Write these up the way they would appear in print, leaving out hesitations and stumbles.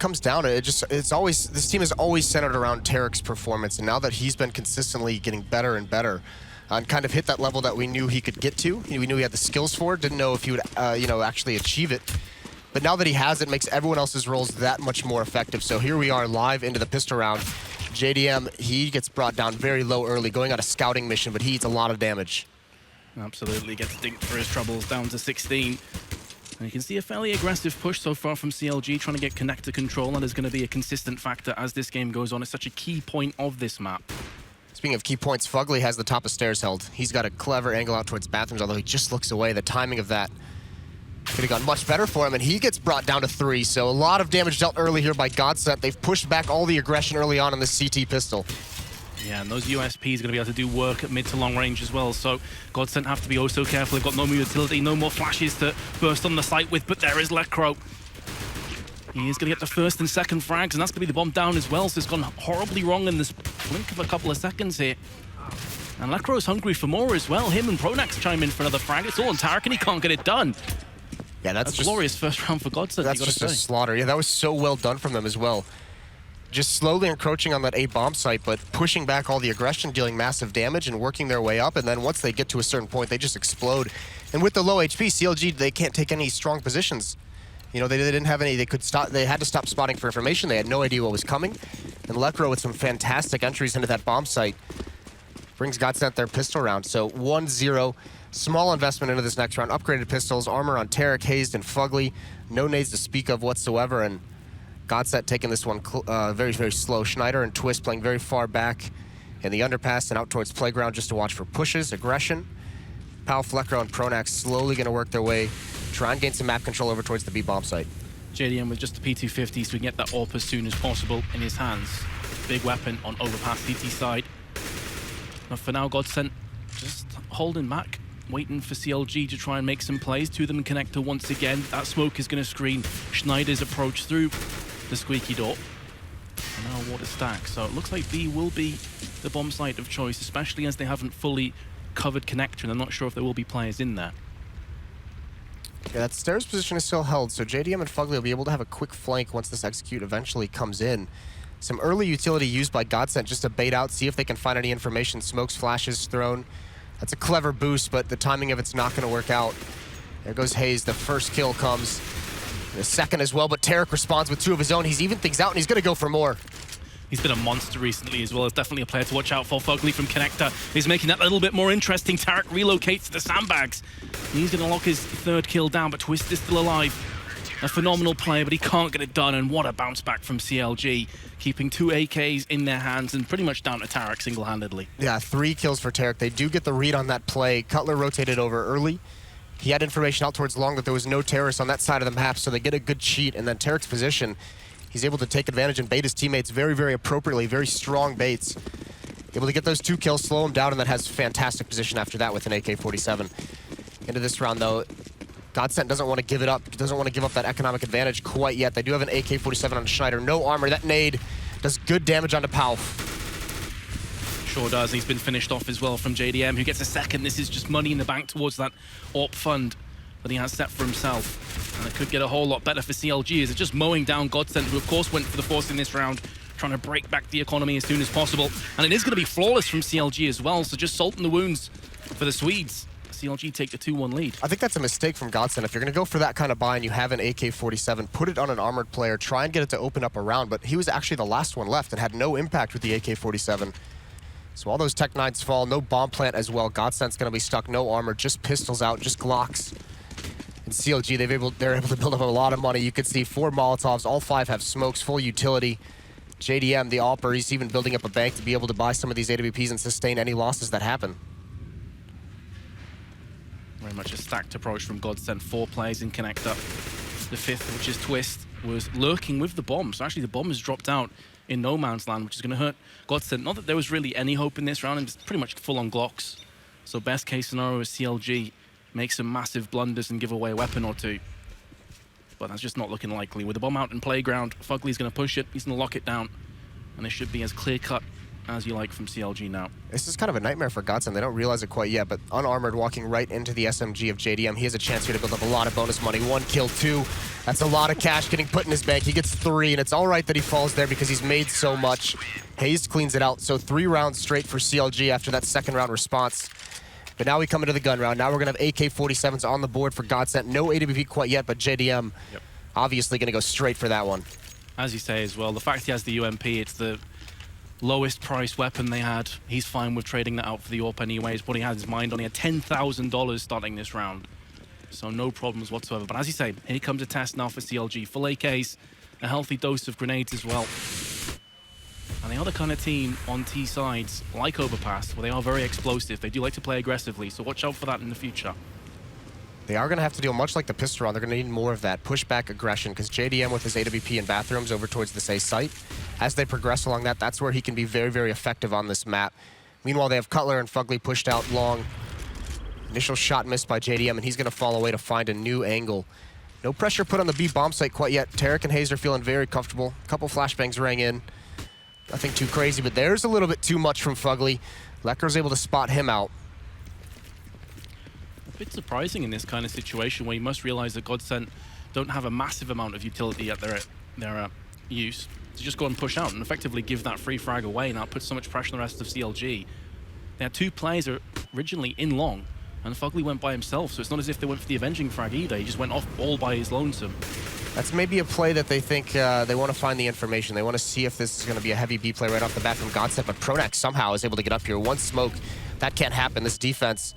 comes down to it's always, this team is always centered around Tarek's performance, and now that he's been consistently getting better and better and kind of hit that level that we knew he could get to, we knew he had the skills for it, didn't know if he would actually achieve it. But now that he has it, makes everyone else's roles that much more effective. So here we are live into the pistol round. JDM, he gets brought down very low early, going on a scouting mission, but he eats a lot of damage. Absolutely, gets dinked for his troubles, down to 16. And you can see a fairly aggressive push so far from CLG, trying to get connector control. That is going to be a consistent factor as this game goes on. It's such a key point of this map. Speaking of key points, Fugly has the top of stairs held. He's got a clever angle out towards bathrooms, although he just looks away. The timing of that could have gone much better for him, and he gets brought down to 3. So a lot of damage dealt early here by Godsent. They've pushed back all the aggression early on in the CT pistol. Yeah, and those USPs are going to be able to do work at mid to long range as well. So Godsent have to be oh so careful. They've got no more utility, no more flashes to burst on the site with, but there is Lecro. He is going to get the first and second frags, and that's going to be the bomb down as well. So it's gone horribly wrong in this blink of a couple of seconds here. And Lecro's hungry for more as well. Him and Pronax chime in for another frag. It's all on Tarek, and he can't get it done. Yeah, that's just glorious first round for Godsent. That's just a slaughter. Yeah, that was so well done from them as well. Just slowly encroaching on that A bomb site, but pushing back all the aggression, dealing massive damage and working their way up. And then once they get to a certain point, they just explode. And with the low HP, CLG, they can't take any strong positions. You know, they didn't have any. They had to stop spotting for information. They had no idea what was coming. And Lecro with some fantastic entries into that bomb site brings Godsent their pistol round. So 1-0. Small investment into this next round. Upgraded pistols, armor on Tarek, Hazed, and Fugly. No nades to speak of whatsoever, and Godsent taking this one very, very slow. Schneider and Twist playing very far back in the underpass and out towards playground just to watch for pushes, aggression. Pal, Flecro, and Pronax slowly going to work their way, try and gain some map control over towards the B bomb site. JDM with just the P250, so we can get that AWP as soon as possible in his hands. Big weapon on Overpass CT side. But for now, Godsent just holding back, waiting for CLG to try and make some plays. Two of them in connector once again. That smoke is going to screen Schneider's approach through the squeaky door. And now water stack. So it looks like B will be the bomb site of choice, especially as they haven't fully covered connector, and I'm not sure if there will be players in there. Yeah, that stairs position is still held, so JDM and Fugly will be able to have a quick flank once this execute eventually comes in. Some early utility used by Godsent just to bait out, see if they can find any information. Smokes, flashes thrown. That's a clever boost, but the timing of it's not going to work out. There goes Hayes. The first kill comes. The second as well, but Tarek responds with 2 of his own. He's even things out, and he's going to go for more. He's been a monster recently as well. It's definitely a player to watch out for. Fugly from connector is making that a little bit more interesting. Tarek relocates to the sandbags. He's going to lock his 3rd kill down, but Twist is still alive. A phenomenal play, but he can't get it done, and what a bounce back from CLG, keeping 2 AKs in their hands and pretty much down to Tarek single-handedly. Yeah, 3 kills for Tarek. They do get the read on that play. Cutler rotated over early. He had information out towards long that there was no terrorists on that side of the map, so they get a good cheat, and then Tarek's position, he's able to take advantage and bait his teammates very, very appropriately, very strong baits. Able to get those 2 kills, slow him down, and then has fantastic position after that with an AK-47. Into this round, though, Godsent doesn't want to give it up, doesn't want to give up that economic advantage quite yet. They do have an AK-47 on Schneider, no armor. That nade does good damage onto Pau. Sure does. He's been finished off as well from JDM, who gets a second. This is just money in the bank towards that AWP fund that he has set for himself. And it could get a whole lot better for CLG. Is it just mowing down Godsent, who of course went for the force in this round, trying to break back the economy as soon as possible. And it is going to be flawless from CLG as well, so just salt in the wounds for the Swedes. CLG take the 2-1 lead. I think that's a mistake from Godsent. If you're going to go for that kind of buy and you have an AK-47, put it on an armored player, try and get it to open up a round, but he was actually the last one left and had no impact with the AK-47. So all those Tech 9s fall, no bomb plant as well. Godsent's going to be stuck, no armor, just pistols out, just Glocks. And CLG, they're able to build up a lot of money. You can see 4 Molotovs, all 5 have smokes, full utility. JDM, the AWPer, he's even building up a bank to be able to buy some of these AWPs and sustain any losses that happen. Very much a stacked approach from Godsent. 4 players in connector. The 5th, which is Twist, was lurking with the bomb. So actually the bomb has dropped out in no man's land, which is going to hurt Godsent. Not that there was really any hope in this round, and it's pretty much full-on Glocks. So best case scenario is CLG make some massive blunders and give away a weapon or 2. But that's just not looking likely. With the bomb out in playground, Fugly's going to push it, he's going to lock it down. And it should be as clear-cut as you like from CLG now. This is kind of a nightmare for Godsent. They don't realize it quite yet, but unarmored walking right into the SMG of JDM. He has a chance here to build up a lot of bonus money. 1 kill, 2. That's a lot of cash getting put in his bank. He gets 3, and it's all right that he falls there because he's made so much. Hayes cleans it out. So 3 rounds straight for CLG after that second round response. But now we come into the gun round. Now we're going to have AK-47s on the board for Godsent. No AWP quite yet, but JDM obviously going to go straight for that one. As you say as well, the fact he has the UMP, it's the lowest price weapon they had. He's fine with trading that out for the AWP anyways. What he had in his mind, only had $10,000 starting this round. So no problems whatsoever. But as you say, here comes a test now for CLG. Full AKs, a healthy dose of grenades as well. And they are the kind of team on T sides, like Overpass, where they are very explosive. They do like to play aggressively, so watch out for that in the future. They are going to have to deal much like the pistol round. They're going to need more of that pushback aggression because JDM with his AWP in bathrooms over towards this A site, as they progress along that, that's where he can be very, very effective on this map. Meanwhile, they have Cutler and Fugly pushed out long. Initial shot missed by JDM, and he's going to fall away to find a new angle. No pressure put on the B bomb site quite yet. Tarek and Hayes are feeling very comfortable. A couple flashbangs rang in. Nothing too crazy, but there's a little bit too much from Fugly. Lecker's able to spot him out. A bit surprising in this kind of situation where you must realize that Godsent don't have a massive amount of utility at their use to just go and push out and effectively give that free frag away, and that puts so much pressure on the rest of CLG. They had 2 players originally in long, and Fugly went by himself, so it's not as if they went for the avenging frag either. He just went off all by his lonesome. That's maybe a play that they think they want to find the information. They want to see if this is going to be a heavy B play right off the bat from Godsent, but Pronax somehow is able to get up here. 1 smoke, that can't happen. This defense,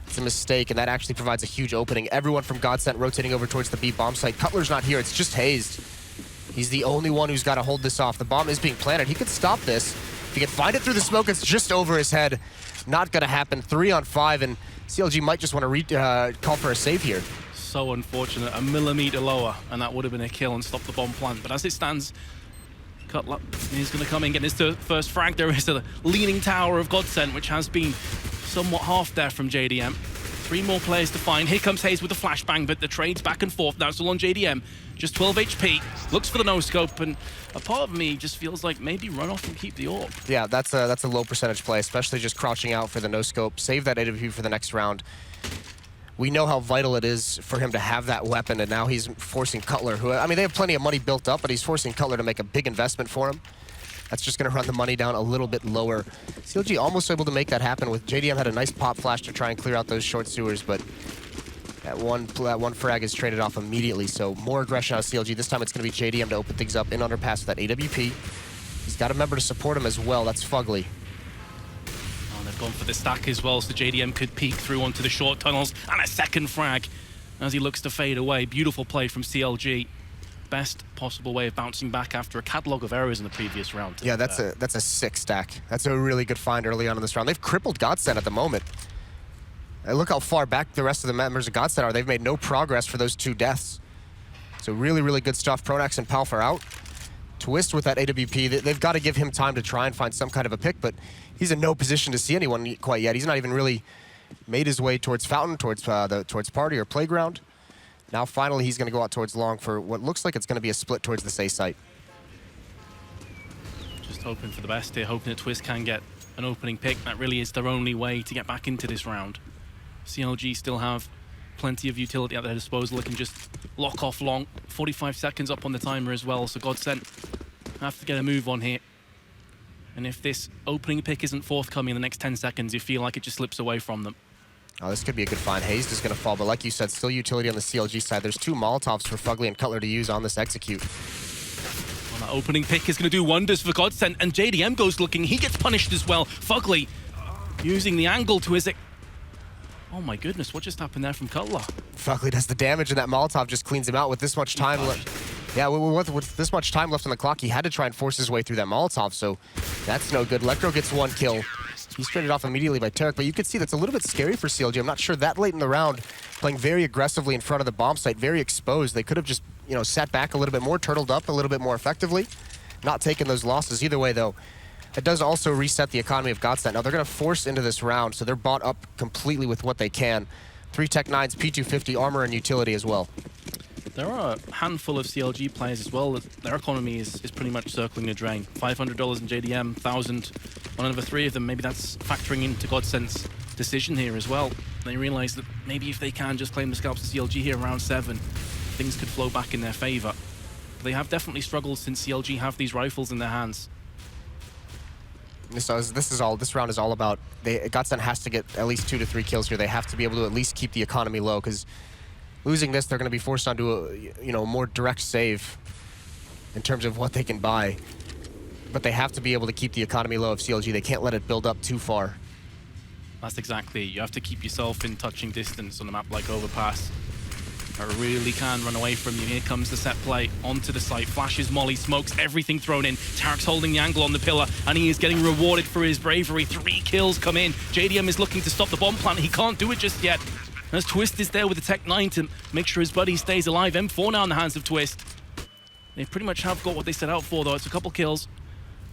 it's a mistake, and that actually provides a huge opening. Everyone from Godsent rotating over towards the B bomb site. Cutler's not here, it's just Hayes. He's the only one who's got to hold this off. The bomb is being planted. He could stop this. If he can find it through the smoke, it's just over his head. Not going to happen. 3 on 5, and CLG might just want to call for a save here. So unfortunate, a millimeter lower, and that would have been a kill and stopped the bomb plant. But as it stands, Cutler is going to come in, get his first frag. There is a leaning tower of Godsent, which has been somewhat half there from JDM. 3 more players to find. Here comes Hayes with the flashbang, but the trade's back and forth. Now still on JDM. Just 12 HP. Looks for the no-scope, and a part of me just feels like maybe run off and keep the AWP. Yeah, that's a low percentage play, especially just crouching out for the no-scope. Save that AWP for the next round. We know how vital it is for him to have that weapon, and now he's forcing Cutler, who, I mean, they have plenty of money built up, but he's forcing Cutler to make a big investment for him. That's just going to run the money down a little bit lower. CLG almost able to make that happen with JDM had a nice pop flash to try and clear out those short sewers, but that one frag is traded off immediately, so more aggression out of CLG. This time it's going to be JDM to open things up in underpass with that AWP. He's got a member to support him as well. That's Fugly. Oh, they've gone for the stack as well, so JDM could peek through onto the short tunnels, and a second frag as he looks to fade away. Beautiful play from CLG. Best possible way of bouncing back after a catalog of errors in the previous round. Yeah, that's a 6 stack. That's a really good find early on in this round. They've crippled Godsent at the moment. And look how far back the rest of the members of Godsent are. They've made no progress for those 2 deaths. So really, really good stuff. Pronax and Palf are out. Twist with that AWP. They've got to give him time to try and find some kind of a pick, but he's in no position to see anyone quite yet. He's not even really made his way towards Fountain, towards Party or Playground. Now finally he's going to go out towards Long for what looks like it's going to be a split towards the A site. Just hoping for the best here, hoping that Twist can get an opening pick. That really is their only way to get back into this round. CLG still have plenty of utility at their disposal. They can just lock off Long. 45 seconds up on the timer as well, so Godsent have to get a move on here. And if this opening pick isn't forthcoming in the next 10 seconds, you feel like it just slips away from them. Oh, this could be a good find. Hayes is going to fall, but like you said, still utility on the CLG side. There's 2 Molotovs for Fugly and Cutler to use on this execute. Well, that opening pick is going to do wonders for Godsent, and JDM goes looking. He gets punished as well. Fugly using the angle to his... Oh my goodness, what just happened there from Cutler? Fugly does the damage, and that Molotov just cleans him out with this much time left. Yeah, with this much time left on the clock, he had to try and force his way through that Molotov, so that's no good. Lecro gets 1 kill. He's traded off immediately by Tarek, but you can see that's a little bit scary for CLG. I'm not sure that late in the round, playing very aggressively in front of the bomb site, very exposed. They could have just, sat back a little bit more, turtled up a little bit more effectively, not taking those losses. Either way, though, it does also reset the economy of Godsent. Now, they're going to force into this round, so they're bought up completely with what they can. 3 Tech 9s, P250, armor, and utility as well. There are a handful of CLG players as well that their economy is pretty much circling the drain. $500 in JDM, 1,000 on another 3 of them. Maybe that's factoring into Godsent's decision here as well. They realize that maybe if they can just claim the scalps of CLG here around 7, things could flow back in their favor. They have definitely struggled since CLG have these rifles in their hands. This round is all about Godsent has to get at least 2 to 3 kills here. They have to be able to at least keep the economy low, because losing this, they're going to be forced onto a more direct save in terms of what they can buy. But they have to be able to keep the economy low of CLG. They can't let it build up too far. That's exactly. You have to keep yourself in touching distance on a map like Overpass. It really can run away from you. Here comes the set play onto the site. Flashes, molly, smokes, everything thrown in. Tarek's holding the angle on the pillar, and he is getting rewarded for his bravery. 3 kills come in. JDM is looking to stop the bomb plant. He can't do it just yet. As Twist is there with the Tech 9 to make sure his buddy stays alive. M4 now in the hands of Twist. They pretty much have got what they set out for, though. It's a couple kills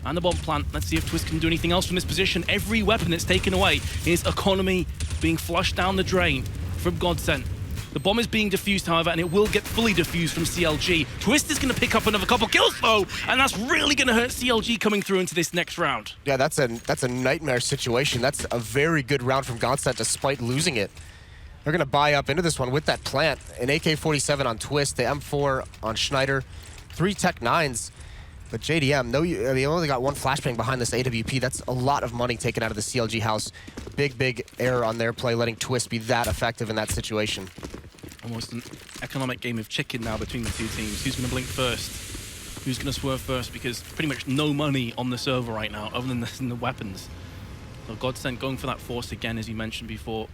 and the bomb plant. Let's see if Twist can do anything else from this position. Every weapon that's taken away is economy being flushed down the drain from Godsent. The bomb is being defused, however, and it will get fully defused from CLG. Twist is going to pick up another couple kills, though, and that's really going to hurt CLG coming through into this next round. Yeah, that's a nightmare situation. That's a very good round from Godsent despite losing it. They're going to buy up into this one with that plant. An AK-47 on Twist, the M4 on Schneider, 3 Tech 9s. But JDM, they only got 1 flashbang behind this AWP. That's a lot of money taken out of the CLG house. Big error on their play, letting Twist be that effective in that situation. Almost an economic game of chicken now between the 2 teams. Who's going to blink first? Who's going to swerve first? Because pretty much no money on the server right now, other than the weapons. So Godsent going for that force again, as you mentioned before,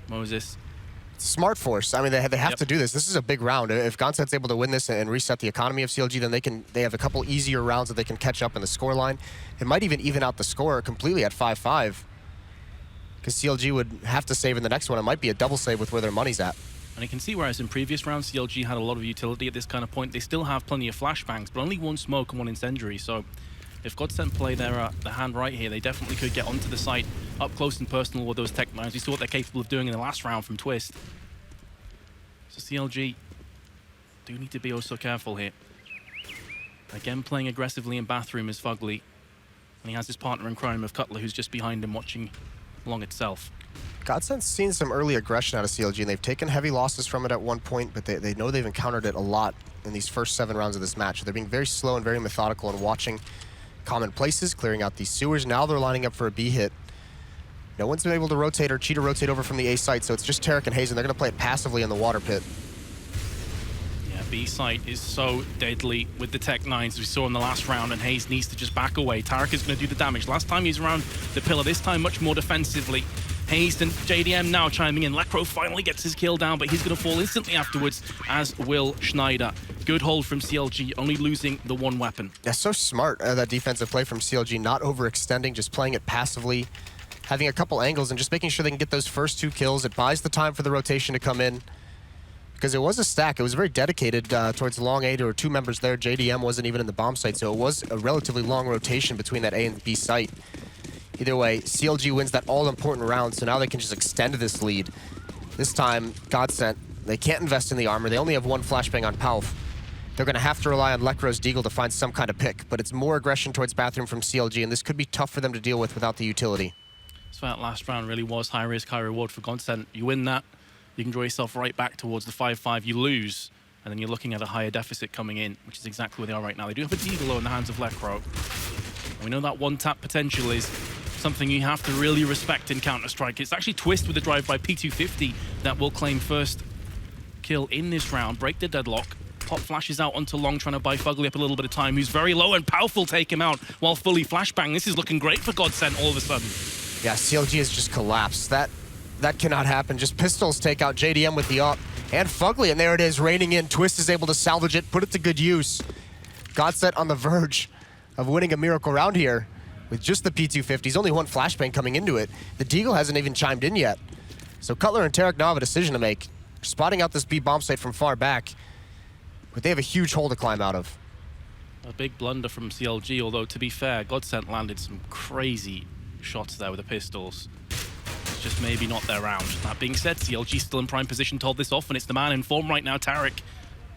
Moses. Smart force. I mean, they have to do this. This is a big round. If Godsent's able to win this and reset the economy of CLG, then they have a couple easier rounds that they can catch up in the scoreline. It might even out the score completely at 5-5. Because CLG would have to save in the next one. It might be a double save with where their money's at. And you can see, whereas in previous rounds, CLG had a lot of utility at this kind of point. They still have plenty of flashbangs, but only 1 smoke and 1 incendiary. So if Godsent play their hand right here, they definitely could get onto the site up close and personal with those Tech 9s. We saw what they're capable of doing in the last round from Twist. So CLG do need to be oh so careful here. Again, playing aggressively in bathroom is Fugly. And he has his partner in crime of Cutler, who's just behind him watching along itself. Godsent's seen some early aggression out of CLG, and they've taken heavy losses from it at one point, but they know they've encountered it a lot in these first 7 rounds of this match. They're being very slow and very methodical and watching common places, clearing out these sewers. Now they're lining up for a B hit. No one's been able to rotate or cheat or rotate over from the A site, so it's just Tarek and Hayes, and they're going to play it passively in the water pit. Yeah, B site is so deadly with the Tech 9s we saw in the last round, and Hayes needs to just back away. Tarek is going to do the damage. Last time he's around the pillar, this time much more defensively. Hayes and JDM now chiming in. Lekro finally gets his kill down, but he's going to fall instantly afterwards, as will Schneider. Good hold from CLG, only losing the 1 weapon. Yeah, so smart, that defensive play from CLG, not overextending, just playing it passively, having a couple angles and just making sure they can get those first 2 kills. It buys the time for the rotation to come in, because it was a stack. It was very dedicated towards long A. There were 2 members there. JDM wasn't even in the bomb site, so it was a relatively long rotation between that A and B site. Either way, CLG wins that all-important round, so now they can just extend this lead. This time, Godsent, they can't invest in the armor. They only have 1 flashbang on Palf. They're going to have to rely on Lekro's Deagle to find some kind of pick, but it's more aggression towards bathroom from CLG, and this could be tough for them to deal with without the utility. So that last round really was high risk, high reward for Godsent. You win that, you can draw yourself right back towards the 5-5. You lose, and then you're looking at a higher deficit coming in, which is exactly where they are right now. They do have a Deagle in the hands of Lekro. And we know that 1-tap potential is something you have to really respect in Counter-Strike. It's actually Twist with the drive by P250 that will claim first kill in this round, break the deadlock. Pop flashes out onto Long, trying to buy Fugly up a little bit of time, who's very low, and Powerful take him out while fully flashbang. This is looking great for Godsent all of a sudden. Yeah, CLG has just collapsed. That cannot happen. Just pistols take out JDM with the up, and Fugly, and there it is, raining in. Twist is able to salvage it, put it to good use. Godsent on the verge of winning a miracle round here with just the P250s. Only 1 flashbang coming into it. The Deagle hasn't even chimed in yet. So Cutler and Tarek now have a decision to make. Spotting out this B bomb site from far back, but they have a huge hole to climb out of. A big blunder from CLG, although to be fair, Godsent landed some crazy shots there with the pistols. It's just maybe not their round. That being said, CLG still in prime position to hold this off, and it's the man in form right now, Tarek.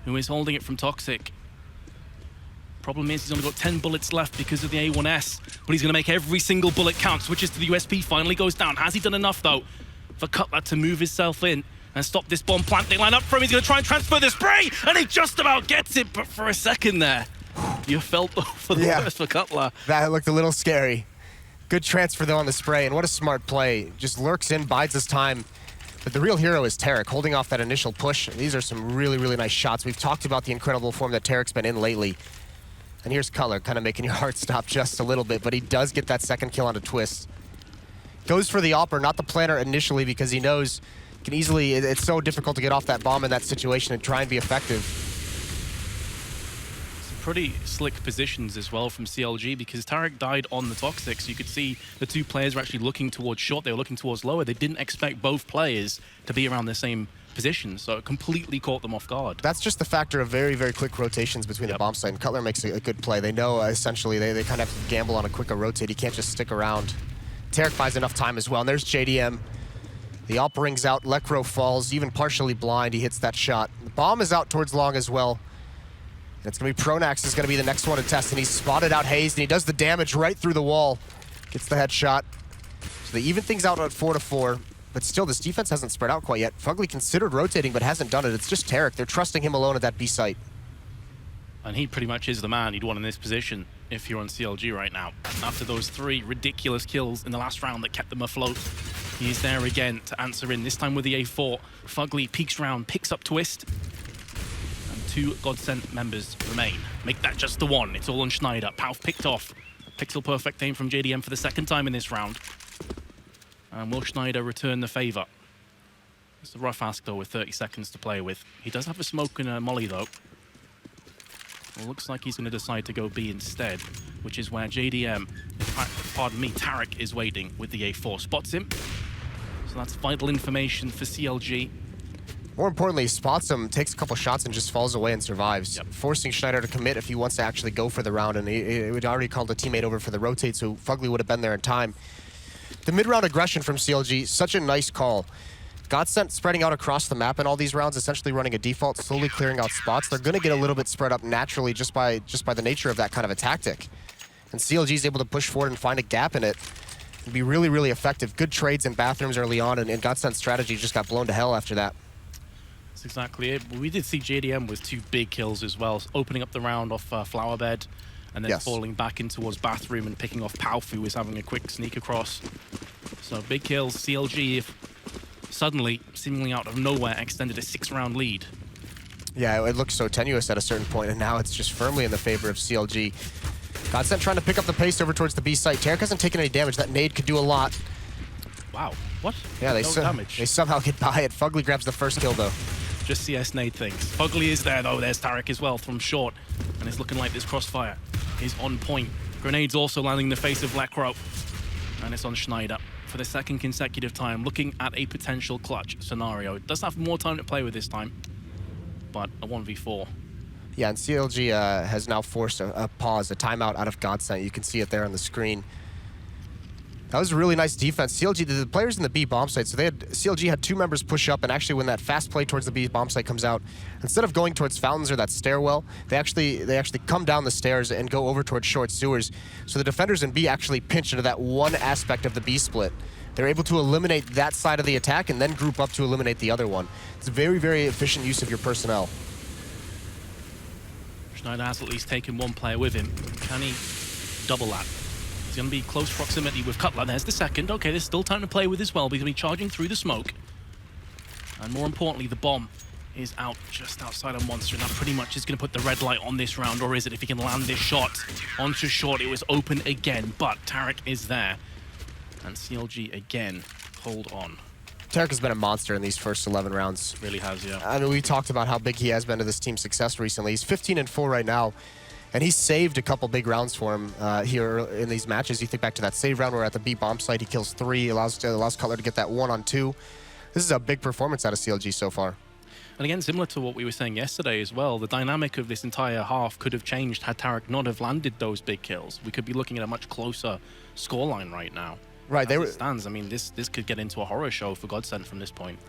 who is holding it from Toxic. Problem is he's only got 10 bullets left because of the A1S, but he's going to make every single bullet count. Switches to the USP, finally goes down. Has he done enough, though, for Cutler to move himself in and stop this bomb plant? They line up for him. He's going to try and transfer the spray, and he just about gets it, but for a second there, you felt for the worst for Cutler. That looked a little scary. Good transfer, though, on the spray, and what a smart play. Just lurks in, bides his time. But the real hero is Tarek, holding off that initial push. These are some really, really nice shots. We've talked about the incredible form that Tarek's been in lately. And here's Cutler, kind of making your heart stop just a little bit, but he does get that second kill onto Twist. Goes for the AWPer, not the planner initially, because he knows can easily, it's so difficult to get off that bomb in that situation and try and be effective. Some pretty slick positions as well from CLG, because Tarek died on the Toxic, so you could see the two players were actually looking towards short, they were looking towards lower. They didn't expect both players to be around the same position, so it completely caught them off guard. That's just the factor of very, very quick rotations between the bomb site, and Cutler makes a good play. They know, essentially, they kind of have to gamble on a quicker rotate. He can't just stick around. Tarek buys enough time as well, and there's JDM. The AWP rings out, Lekro falls, even partially blind, he hits that shot. The bomb is out towards long as well. And it's going to be Pronax is going to be the next one to test, and he's spotted out Hayes, and he does the damage right through the wall. Gets the headshot. So they even things out at 4-4. But still, this defense hasn't spread out quite yet. Fugly considered rotating, but hasn't done it. It's just Tarek. They're trusting him alone at that B site. And he pretty much is the man you'd want in this position if you're on CLG right now. After those 3 ridiculous kills in the last round that kept them afloat, he is there again to answer in, this time with the A4. Fugly peeks round, picks up Twist, and 2 Godsent members remain. Make that just the 1. It's all on Schneider. Pauf picked off. Pixel perfect aim from JDM for the 2nd time in this round. And will Schneider return the favor? It's a rough ask, though, with 30 seconds to play with. He does have a smoke and a molly, though. Well, looks like he's going to decide to go B instead, which is where JDM, pardon me, Tarek is waiting with the A4. Spots him. So that's vital information for CLG. More importantly, he spots him, takes a couple shots, and just falls away and survives. Yep. Forcing Schneider to commit if he wants to actually go for the round, and he would already called a teammate over for the rotate, so Fugly would have been there in time. The mid-round aggression from CLG, such a nice call. Godsent spreading out across the map in all these rounds, essentially running a default, slowly clearing out spots. They're going to get a little bit spread up naturally just by the nature of that kind of a tactic. And CLG is able to push forward and find a gap in it and be really, really effective. Good trades in bathrooms early on, and Godsent's strategy just got blown to hell after that. That's exactly it. We did see JDM with 2 big kills as well, opening up the round off Flower Bed, and then falling back in towards bathroom and picking off Pauf, who was having a quick sneak across. So big kills. CLG suddenly, seemingly out of nowhere, extended a 6-round lead. Yeah, it looked so tenuous at a certain point, and now it's just firmly in the favor of CLG. Godsent trying to pick up the pace over towards the B site. Tarek hasn't taken any damage. That nade could do a lot. Wow, what? Yeah, they damage. somehow get by it. Fugly grabs the first kill, though. Just CS nade things. Fugly is there, though. There's Tarek as well from short, and it's looking like this crossfire is on point. Grenades also landing in the face of Lekro, and it's on Schneider for the 2nd consecutive time, looking at a potential clutch scenario. It does have more time to play with this time, but a 1v4. Yeah, and CLG has now forced a pause, a timeout out of Godsent. You can see it there on the screen. That was a really nice defense. CLG, the players in the B bomb site, so CLG had 2 members push up, and actually when that fast play towards the B bomb site comes out, instead of going towards fountains or that stairwell, they actually come down the stairs and go over towards short sewers. So the defenders in B actually pinch into that one aspect of the B split. They're able to eliminate that side of the attack and then group up to eliminate the other one. It's a very, very efficient use of your personnel. Schneider has at least taken 1 player with him. Can he double that? He's going to be close proximity with Cutler. There's the 2nd. Okay, there's still time to play with as well. He's going to be charging through the smoke. And more importantly, the bomb is out just outside of Monster. And that pretty much is going to put the red light on this round. Or is it? If he can land this shot onto short, it was open again. But Tarek is there. And CLG again, hold on. Tarek has been a monster in these first 11 rounds. Really has, yeah. I mean, we talked about how big he has been to this team's success recently. He's 15-4 right now. And he's saved a couple big rounds for him here in these matches. You think back to that save round where at the B bomb site, he kills 3, allows Cutler to get that 1-on-2. This is a big performance out of CLG so far. And again, similar to what we were saying yesterday as well, the dynamic of this entire half could have changed had Tarek not have landed those big kills. We could be looking at a much closer scoreline right now. Right, As it stands, I mean, this could get into a horror show for Godsent from this point.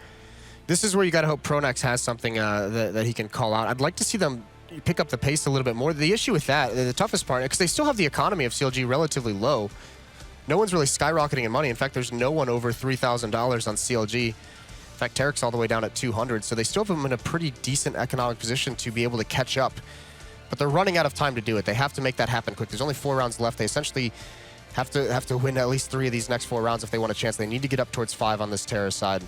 This is where you got to hope Pronax has something that he can call out. I'd like to see them pick up the pace a little bit more. The issue with that, the toughest part, because they still have the economy of CLG relatively low. No one's really skyrocketing in money. In fact, there's no one over $3,000 on CLG. In fact, Tarek's all the way down at 200, so they still have them in a pretty decent economic position to be able to catch up. But they're running out of time to do it. They have to make that happen quick. There's only 4 rounds left. They essentially have to win at least 3 of these next 4 rounds if they want a chance. They need to get up towards 5 on this Terror side.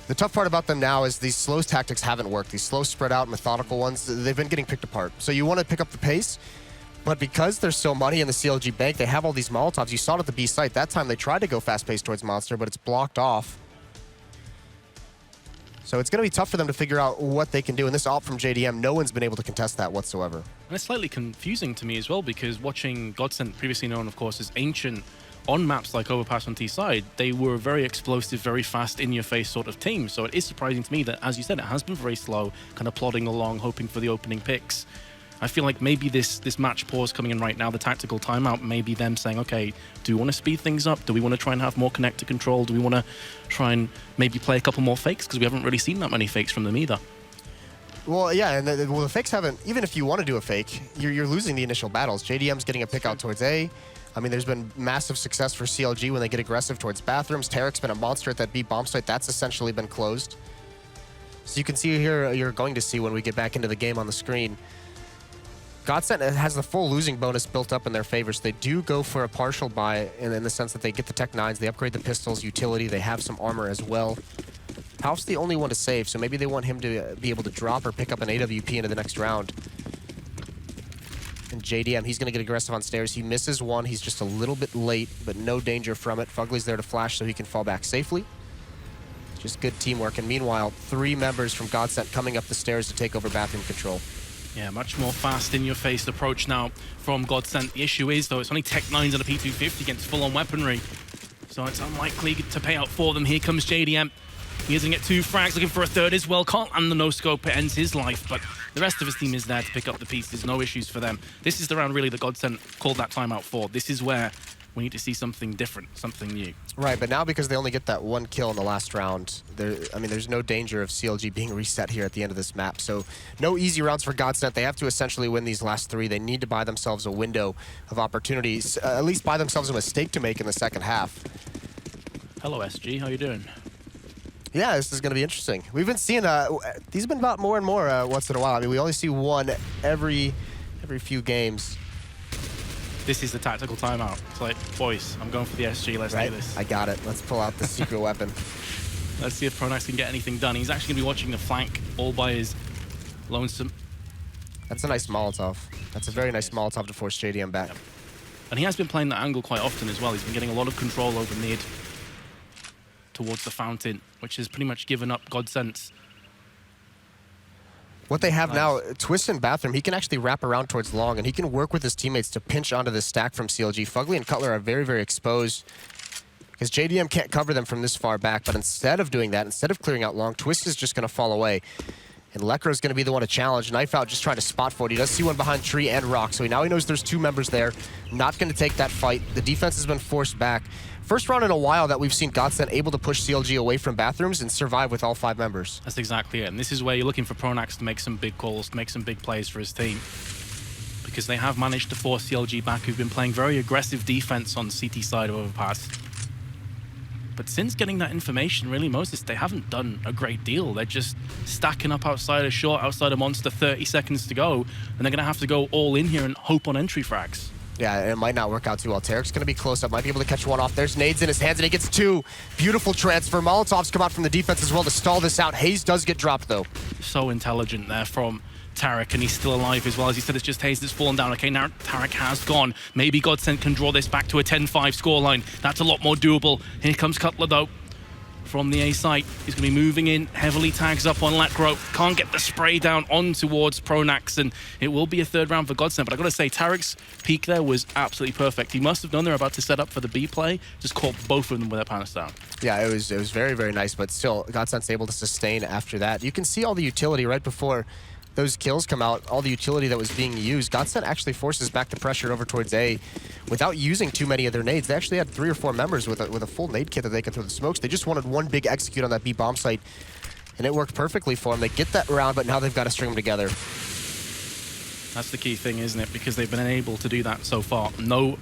The tough part about them now is these slow tactics haven't worked. These slow, spread out, methodical ones, they've been getting picked apart. So you want to pick up the pace, but because there's so money in the CLG bank, they have all these Molotovs. You saw it at the B site. That time they tried to go fast-paced towards Monster, but it's blocked off. So it's going to be tough for them to figure out what they can do. And this ult from JDM, no one's been able to contest that whatsoever. And it's slightly confusing to me as well, because watching Godsent, previously known, of course, as Ancient, on maps like Overpass on T side, they were a very explosive, very fast, in-your-face sort of team. So it is surprising to me that, as you said, it has been very slow, kind of plodding along, hoping for the opening picks. I feel like maybe this match pause coming in right now, the tactical timeout, maybe them saying, okay, do we want to speed things up? Do we want to try and have more connector control? Do we want to try and maybe play a couple more fakes? Because we haven't really seen that many fakes from them either. Well, yeah, and the fakes haven't, even if you want to do a fake, you're losing the initial battles. JDM's getting a pick out towards A. I mean, there's been massive success for CLG when they get aggressive towards bathrooms. Tarek's been a monster at that B bomb site. That's essentially been closed. So you can see here, you're going to see when we get back into the game on the screen, Godsent has the full losing bonus built up in their favor, so they do go for a partial buy in the sense that they get the Tech 9s, they upgrade the pistols, utility, they have some armor as well. Palf's the only one to save, so maybe they want him to be able to drop or pick up an AWP into the next round. And JDM, he's going to get aggressive on stairs. He misses one. He's just a little bit late, but no danger from it. Fugly's there to flash so he can fall back safely. Just good teamwork. And meanwhile, 3 members from Godsent coming up the stairs to take over bathroom control. Yeah, much more fast in-your-face approach now from Godsent. The issue is, though, it's only Tech 9s and a P250 against full-on weaponry. So it's unlikely to pay out for them. Here comes JDM. He is going to get 2 frags, looking for a 3rd as well. Can't land the no-scope, it ends his life, but the rest of his team is there to pick up the pieces. No issues for them. This is the round, really, that Godsent called that timeout for. This is where we need to see something different, something new. Right, but now because they only get that 1 kill in the last round, there's no danger of CLG being reset here at the end of this map. So no easy rounds for Godsent. They have to essentially win these last 3. They need to buy themselves a window of opportunities, at least buy themselves a mistake to make in the second half. Hello, SG. How you doing? Yeah, this is going to be interesting. We've been seeing these have been about more and more once in a while. I mean, we only see one every few games. This is the tactical timeout. It's like, boys, I'm going for the SG. Let's do this. I got it. Let's pull out the secret weapon. Let's see if Pronax can get anything done. He's actually going to be watching the flank all by his lonesome. That's a nice Molotov. That's a very nice Molotov to force JDM back. Yep. And he has been playing that angle quite often as well. He's been getting a lot of control over mid towards the fountain, which has pretty much given up Godsent. What they have now, Twist in bathroom, he can actually wrap around towards long, and he can work with his teammates to pinch onto the stack from CLG. Fugly and Cutler are very, very exposed because JDM can't cover them from this far back, but instead of doing that, instead of clearing out long, Twist is just going to fall away. And Lekro's going to be the one to challenge. Knife out, just trying to spot for it. He does see one behind tree and rock, so now he knows there's 2 members there. Not going to take that fight. The defense has been forced back. First round in a while that we've seen Godsent able to push CLG away from bathrooms and survive with all 5 members. That's exactly it. And this is where you're looking for Pronax to make some big calls, to make some big plays for his team. Because they have managed to force CLG back, who've been playing very aggressive defense on CT side of Overpass. But since getting that information, really, Moses, they haven't done a great deal. They're just stacking up outside a short, outside a monster, 30 seconds to go, and they're going to have to go all in here and hope on entry frags. Yeah, it might not work out too well. Tarek's going to be close up, might be able to catch one off. There's nades in his hands, and he gets 2. Beautiful transfer. Molotovs come out from the defense as well to stall this out. Hayes does get dropped, though. So intelligent there from Tarek, and he's still alive as well. As he said, it's just Hayes that's fallen down. Okay, now Tarek has gone. Maybe Godsent can draw this back to a 10-5 scoreline. That's a lot more doable. Here comes Cutler, though, from the A site. He's going to be moving in, heavily tags up on Lekro. Can't get the spray down on towards Pronax, and it will be a 3rd round for Godsent. But I got to say, Tarek's peek there was absolutely perfect. He must have known they were about to set up for the B play, just caught both of them with their pants down. Yeah, it was very, very nice, but still, Godsent's able to sustain after that. You can see all the utility right before those kills come out, all the utility that was being used, Godsent actually forces back the pressure over towards A without using too many of their nades. They actually had 3 or 4 members with a full nade kit that they could throw the smokes. They just wanted one big execute on that B bomb site, and it worked perfectly for them. They get that round, but now they've got to string them together. That's the key thing, isn't it? Because they've been unable to do that so far. No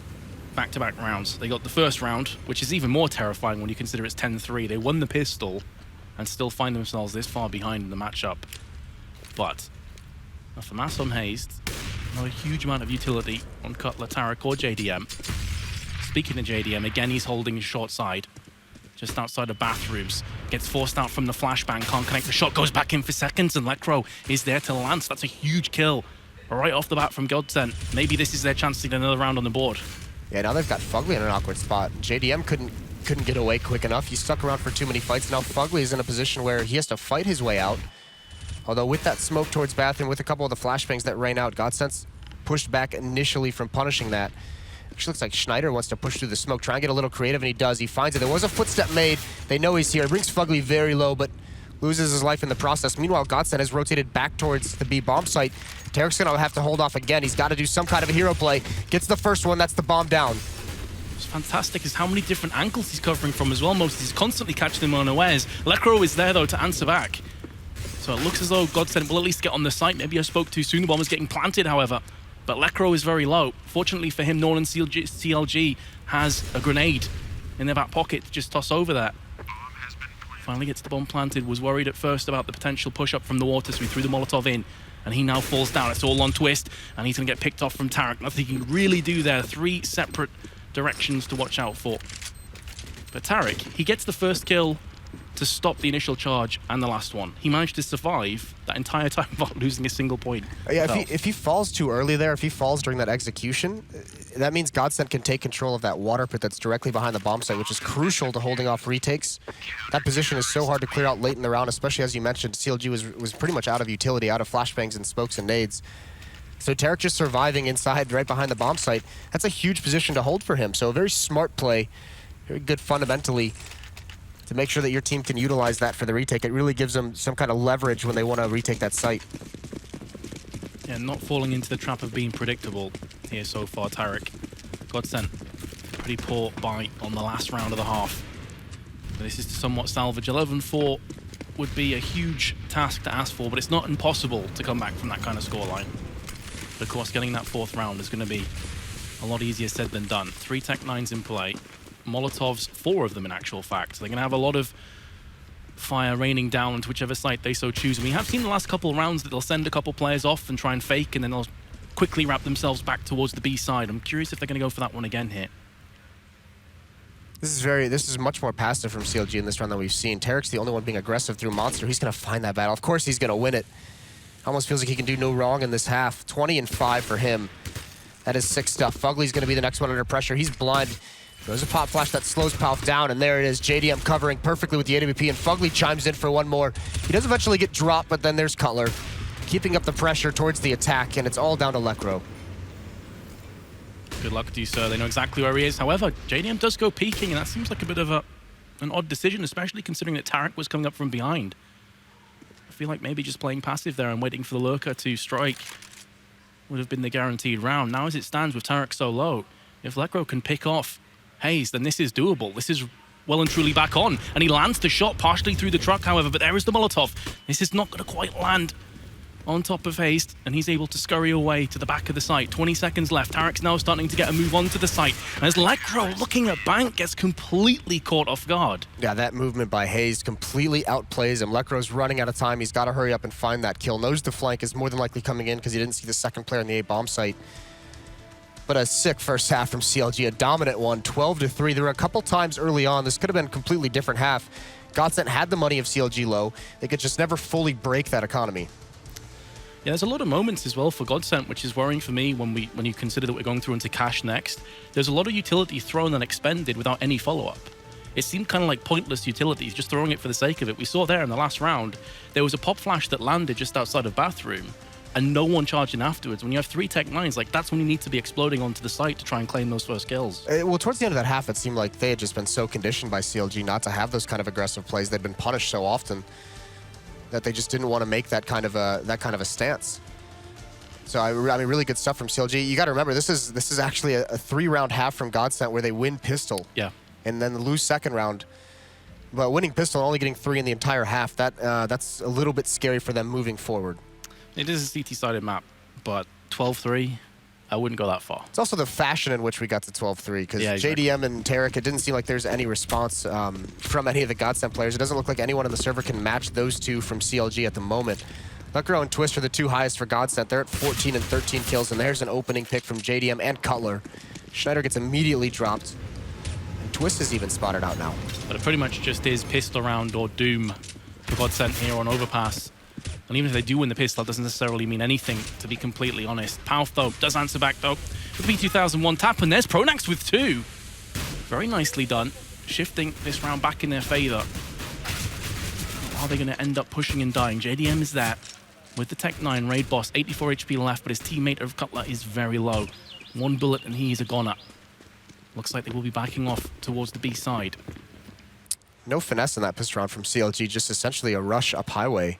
back-to-back rounds. They got the first round, which is even more terrifying when you consider it's 10-3. They won the pistol and still find themselves this far behind in the matchup. But for Mass on Hazed, not a huge amount of utility on Cutler, Tarek, or JDM. Speaking of JDM, again, he's holding his short side, just outside of bathrooms. Gets forced out from the flashbang, can't connect. The shot goes back in for seconds, and Lekro is there to lance. That's a huge kill right off the bat from Godsent. Maybe this is their chance to get another round on the board. Yeah, now they've got Fugly in an awkward spot. JDM couldn't get away quick enough. He stuck around for too many fights. Now Fugly is in a position where he has to fight his way out. Although with that smoke towards bathroom, with a couple of the flashbangs that rain out, Godsent's pushed back initially from punishing that. Actually looks like Schneider wants to push through the smoke, try and get a little creative, and he does. He finds it. There was a footstep made. They know he's here. It brings Fugly very low, but loses his life in the process. Meanwhile, Godsent has rotated back towards the B bomb site. Tarek's gonna have to hold off again. He's got to do some kind of a hero play. Gets the first one. That's the bomb down. What's fantastic is how many different angles he's covering from as well. He's constantly catching them unawares. Lekro is there, though, to answer back. So it looks as though Godsent will at least get on the site. Maybe I spoke too soon. The bomb is getting planted, however. But Lekro is very low. Fortunately for him, Nolan CLG has a grenade in their back pocket to just toss over there. Finally gets the bomb planted. Was worried at first about the potential push-up from the water, so he threw the Molotov in. And he now falls down. It's all on twist. And he's going to get picked off from Tarek. Nothing he can really do there. 3 separate directions to watch out for. But Tarek, he gets the first kill to stop the initial charge and the last one. He managed to survive that entire time without losing a single point. Yeah, if he falls too early there, if he falls during that execution, that means Godsent can take control of that water pit that's directly behind the bomb site, which is crucial to holding off retakes. That position is so hard to clear out late in the round, especially as you mentioned, CLG was pretty much out of utility, out of flashbangs and smokes and nades. So Tarek just surviving inside right behind the bomb site, that's a huge position to hold for him. So a very smart play, very good fundamentally, to make sure that your team can utilize that for the retake. It really gives them some kind of leverage when they want to retake that site. Yeah, not falling into the trap of being predictable here so far, Tarek. Godsent, pretty poor bite on the last round of the half. But this is to somewhat salvage. 11-4 would be a huge task to ask for, but it's not impossible to come back from that kind of scoreline. But of course, getting that 4th round is going to be a lot easier said than done. 3 Tech-9s in play. Molotovs, 4 of them in actual fact. So they're going to have a lot of fire raining down onto whichever site they so choose. And we have seen the last couple of rounds that they'll send a couple players off and try and fake, and then they'll quickly wrap themselves back towards the B side. I'm curious if they're going to go for that one again here. This is much more passive from CLG in this round than we've seen. Tarek's the only one being aggressive through Monster. He's going to find that battle. Of course he's going to win it. Almost feels like he can do no wrong in this half. 20-5 for him. That is sick stuff. Fugly's going to be the next one under pressure. He's blind. There's a pop flash that slows Palf down, and there it is. JDM covering perfectly with the AWP, and Fugly chimes in for one more. He does eventually get dropped, but then there's Cutler keeping up the pressure towards the attack, and it's all down to Lekro. Good luck to you, sir. They know exactly where he is. However, JDM does go peeking, and that seems like a bit of an odd decision, especially considering that Tarek was coming up from behind. I feel like maybe just playing passive there and waiting for the lurker to strike would have been the guaranteed round. Now as it stands with Tarek so low, if Lekro can pick off Hayes, then this is doable. This is well and truly back on. And he lands the shot partially through the truck, however, but there is the Molotov. This is not going to quite land on top of Hayes, and he's able to scurry away to the back of the site. 20 seconds left. Tarek's now starting to get a move onto the site. As Lekro, looking at Bank, gets completely caught off guard. Yeah, that movement by Hayes completely outplays him. Lekro's running out of time. He's got to hurry up and find that kill. Knows the flank is more than likely coming in because he didn't see the second player in the A bomb site. But a sick first half from CLG, a dominant one, 12-3. There were a couple times early on, this could have been a completely different half. Godsent had the money of CLG low. They could just never fully break that economy. Yeah, there's a lot of moments as well for Godsent, which is worrying for me when you consider that we're going through into cash next. There's a lot of utility thrown and expended without any follow-up. It seemed kind of like pointless utilities, just throwing it for the sake of it. We saw there in the last round, there was a pop flash that landed just outside of bathroom, and no one charged in afterwards. When you have 3 Tech-9s, like, that's when you need to be exploding onto the site to try and claim those first kills. Well, towards the end of that half, it seemed like they had just been so conditioned by CLG not to have those kind of aggressive plays. They'd been punished so often. that they just didn't want to make that kind of a stance. So I mean, really good stuff from CLG. You got to remember, this is actually a 3-round half from Godsent where they win pistol. Yeah. And then lose second round. But winning pistol and only getting 3 in the entire half, that's a little bit scary for them moving forward. It is a CT-sided map, but 12-3, I wouldn't go that far. It's also the fashion in which we got to 12-3, because exactly. JDM and Tarek, it didn't seem like there's any response from any of the Godsent players. It doesn't look like anyone on the server can match those two from CLG at the moment. Lucro and Twist are the 2 highest for Godsent. They're at 14 and 13 kills, and there's an opening pick from JDM and Cutler. Schneider gets immediately dropped. Twist is even spotted out now. But it pretty much just is pistol round or doom for Godsent here on Overpass. And even if they do win the pistol, that doesn't necessarily mean anything, to be completely honest. Palf, though, does answer back, though, with the B2001 tap, and there's Pronax with 2. Very nicely done, shifting this round back in their favor. Are they going to end up pushing and dying? JDM is there with the Tech 9 raid boss, 84 HP left, but his teammate of Cutler is very low. 1 bullet and he is a goner. Looks like they will be backing off towards the B side. No finesse in that pistol round from CLG, just essentially a rush up highway.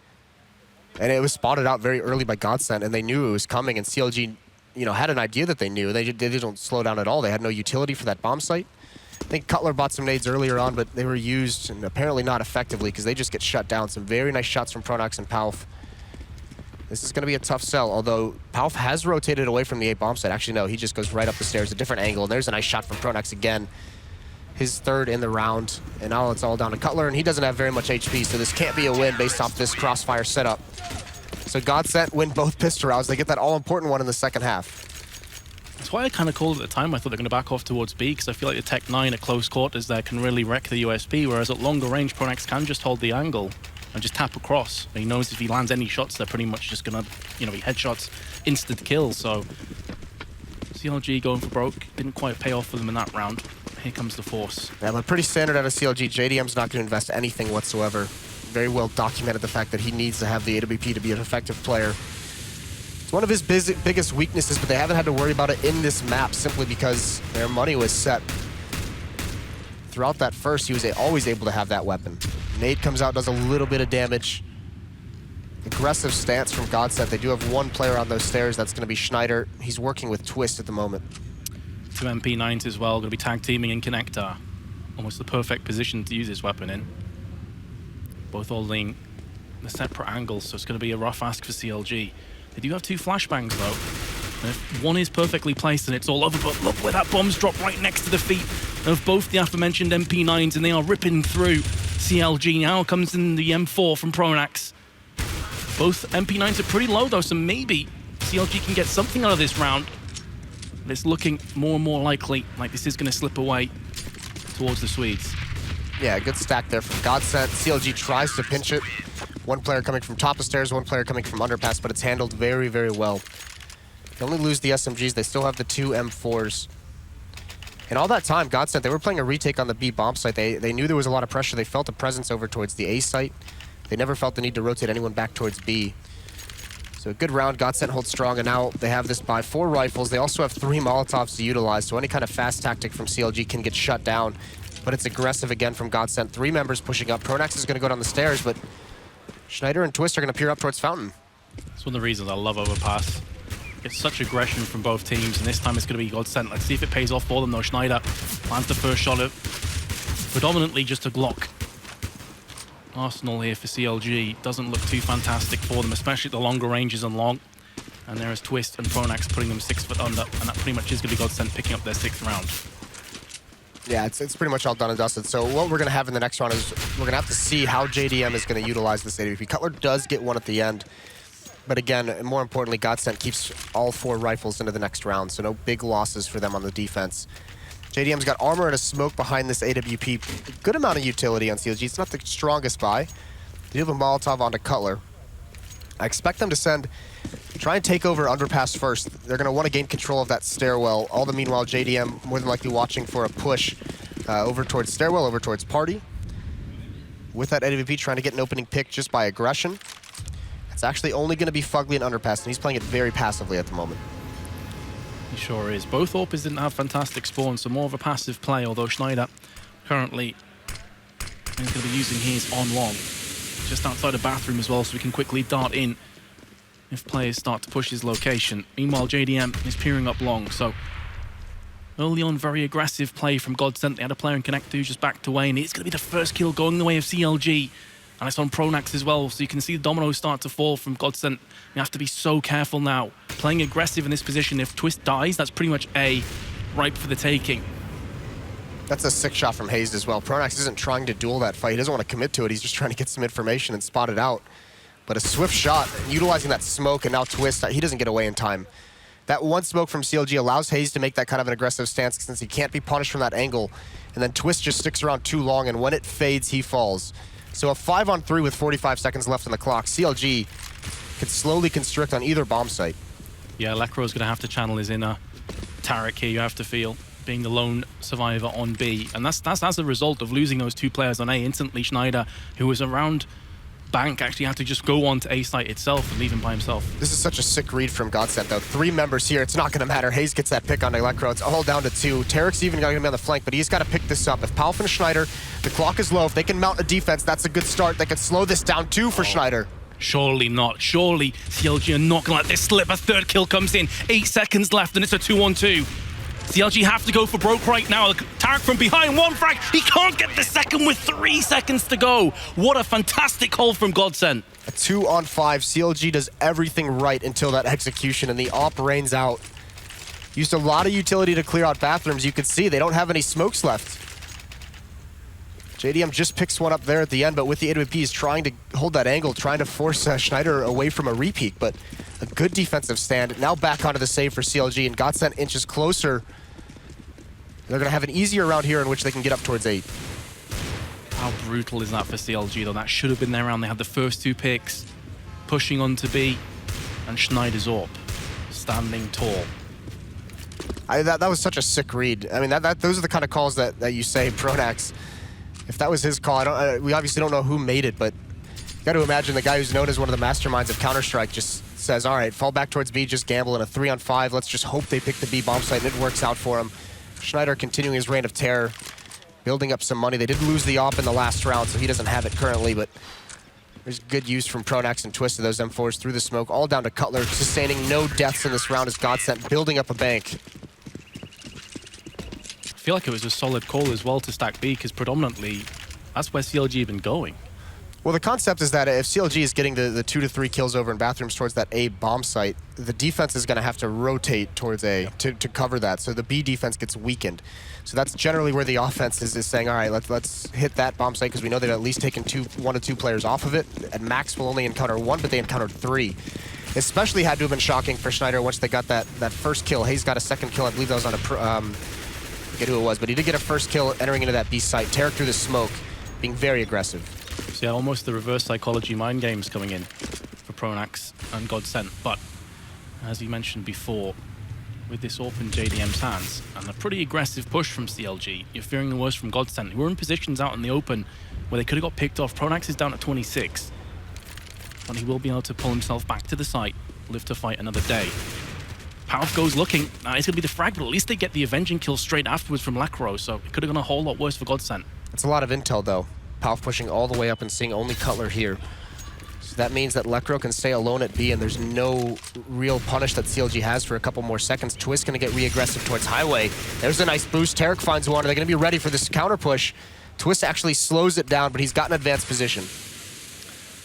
And it was spotted out very early by Godsent, and they knew it was coming, and CLG, you know, had an idea that they knew. They didn't slow down at all. They had no utility for that bomb site. I think Cutler bought some nades earlier on, but they were used, and apparently not effectively, because they just get shut down. Some very nice shots from Pronax and Palf. This is going to be a tough sell, although Palf has rotated away from the A bomb site. Actually, no, he just goes right up the stairs, a different angle, and there's a nice shot from Pronax again. His 3rd in the round, and now it's all down to Cutler, and he doesn't have very much HP, so this can't be a win based off this crossfire setup. So Godsent win both pistol rounds. They get that all-important one in the second half. That's why I kind of called at the time. I thought they're going to back off towards B, because I feel like the Tech 9 at close quarters there can really wreck the USP, whereas at longer range, Pronax can just hold the angle and just tap across. And he knows if he lands any shots, they're pretty much just going to, you know, be headshots, instant kills. So CLG going for broke. Didn't quite pay off for them in that round. Here comes the force. Yeah, but pretty standard out of CLG. JDM's not going to invest anything whatsoever. Very well documented the fact that he needs to have the AWP to be an effective player. It's one of his biggest weaknesses, but they haven't had to worry about it in this map simply because their money was set. Throughout that first, he was always able to have that weapon. Nade comes out, does a little bit of damage. Aggressive stance from Godsent. They do have 1 player on those stairs. That's going to be Schneider. He's working with Twist at the moment. 2 MP9s as well, going to be tag teaming in Connector. Almost the perfect position to use this weapon in. Both holding the separate angles, so it's going to be a rough ask for CLG. They do have 2 flashbangs, though. And if one is perfectly placed and it's all over, but look where that bomb's dropped right next to the feet of both the aforementioned MP9s, and they are ripping through CLG. Now comes in the M4 from Pronax. Both MP9s are pretty low, though, so maybe CLG can get something out of this round. But it's looking more and more likely like this is going to slip away towards the Swedes. Yeah, good stack there from Godsent. CLG tries to pinch it. 1 player coming from top of stairs, 1 player coming from underpass, but it's handled very, very well. They only lose the SMGs. They still have the 2 M4s. And all that time, Godsent, they were playing a retake on the B bomb site. They knew there was a lot of pressure. They felt a presence over towards the A site. They never felt the need to rotate anyone back towards B. So a good round. Godsent holds strong, and now they have this by 4 rifles. They also have 3 Molotovs to utilize, so any kind of fast tactic from CLG can get shut down. But it's aggressive again from Godsent. 3 members pushing up. Pronax is going to go down the stairs, but Schneider and Twist are going to peer up towards Fountain. It's one of the reasons I love Overpass. It's such aggression from both teams, and this time it's going to be Godsent. Let's see if it pays off for them, though. Schneider lands the first shot of predominantly just a Glock. Arsenal here for CLG doesn't look too fantastic for them, especially at the longer ranges and long. And there is Twist and Pronax putting them 6 foot under, and that pretty much is going to be Godsent picking up their 6th round. Yeah, it's pretty much all done and dusted. So what we're going to have in the next round is we're going to have to see how JDM is going to utilize this AWP. Cutler does get 1 at the end. But again, and more importantly, Godsent keeps all 4 rifles into the next round, so no big losses for them on the defense. JDM's got armor and a smoke behind this AWP. Good amount of utility on CLG. It's not the strongest buy. They do have a Molotov onto Cutler. I expect them to try and take over underpass first. They're going to want to gain control of that stairwell. All the meanwhile, JDM more than likely watching for a push over towards stairwell, over towards party. With that AWP trying to get an opening pick just by aggression. It's actually only going to be Fugly and underpass, and he's playing it very passively at the moment. He sure is. Both Orpers didn't have fantastic spawns, so more of a passive play, although Schneider currently is going to be using his on long. just outside the bathroom as well, so we can quickly dart in if players start to push his location. Meanwhile, JDM is peering up long, so early on, very aggressive play from Godsent. They had a player in Connect who just backed away, and it's going to be the first kill going the way of CLG. And it's on Pronax as well, so you can see the dominoes start to fall from Godsent. You have to be so careful now. Playing aggressive in this position, if Twist dies, that's pretty much A, ripe for the taking. That's a sick shot from Hazed as well. Pronax isn't trying to duel that fight. He doesn't want to commit to it. He's just trying to get some information and spot it out. But a swift shot, utilizing that smoke, and now Twist, he doesn't get away in time. That one smoke from CLG allows Hazed to make that kind of an aggressive stance since he can't be punished from that angle. And then Twist just sticks around too long, and when it fades, he falls. So a 5-on-3 with 45 seconds left on the clock. CLG could slowly constrict on either bomb site. Yeah, Lekro's going to have to channel his inner Tarek here, you have to feel, being the lone survivor on B. And that's as a result of losing those two players on A. Instantly, Schneider, who was around Bank, actually had to just go on to A site itself and leave him by himself. This is such a sick read from Godsent, though. 3 members here. It's not going to matter. Hayes gets that pick on Lekro. It's all down to 2. Tarek's even going to be on the flank, but he's got to pick this up. If Palf and Schneider, the clock is low. If they can mount a defense, that's a good start. They can slow this down, too, for Schneider. Surely not. Surely CLG are not going to let this slip. A third kill comes in. 8 seconds left, and it's a 2-on-2. CLG have to go for broke right now. Tarek from behind, 1 frag. He can't get the second with 3 seconds to go. What a fantastic hold from Godsent. A 2-on-5. CLG does everything right until that execution, and the op rains out. Used a lot of utility to clear out bathrooms. You can see they don't have any smokes left. JDM just picks one up there at the end, but with the AWP, he's trying to hold that angle, trying to force Schneider away from a repeat, but a good defensive stand. Now back onto the save for CLG, and Godsent inches closer. They're going to have an easier round here in which they can get up towards 8. How brutal is that for CLG, though? That should have been their round. They had the first 2 picks, pushing on to B, and Schneider's up, standing tall. That was such a sick read. I mean, those are the kind of calls that you say, Pronax. If that was his call, we obviously don't know who made it, but you got to imagine the guy who's known as one of the masterminds of Counter-Strike just says, all right, fall back towards B, just gamble in a 3-on-5. Let's just hope they pick the B bomb site and it works out for him. Schneider continuing his reign of terror, building up some money. They did lose the op in the last round, so he doesn't have it currently, but there's good use from Pronax and Twist of those M4s through the smoke, all down to Cutler, sustaining no deaths in this round as Godsent building up a bank. I feel like it was a solid call as well to stack B, because predominantly that's where CLG have been going. Well, the concept is that if CLG is getting the 2 to 3 kills over in bathrooms towards that A bomb site, the defense is going to have to rotate towards A to cover that, so the B defense gets weakened. So that's generally where the offense is saying, all right, let's hit that bomb site, because we know they've at least taken 1 to 2 players off of it. At max, we'll only encounter 1, but they encountered 3. Especially had to have been shocking for Schneider once they got that first kill. Hayes got a second kill. I believe that was on I forget who it was, but he did get a first kill entering into that B site. Tarek through the smoke, being very aggressive. So yeah, almost the reverse psychology mind games coming in for Pronax and Godsent. But as you mentioned before, with this AWP in JDM's hands and a pretty aggressive push from CLG, you're fearing the worst from Godsent, who are in positions out in the open where they could have got picked off. Pronax is down at 26, but he will be able to pull himself back to the site, live to fight another day. Palf goes looking. Now it's going to be the frag, but at least they get the avenging kill straight afterwards from Lekro, so it could have gone a whole lot worse for Godsent. It's a lot of intel, though. Palf pushing all the way up and seeing only Cutler here. So that means that Lekro can stay alone at B, and there's no real punish that CLG has for a couple more seconds. Twist going to get re-aggressive towards Highway. There's a nice boost. Tarek finds one. Are they going to be ready for this counter push? Twist actually slows it down, but he's got an advanced position.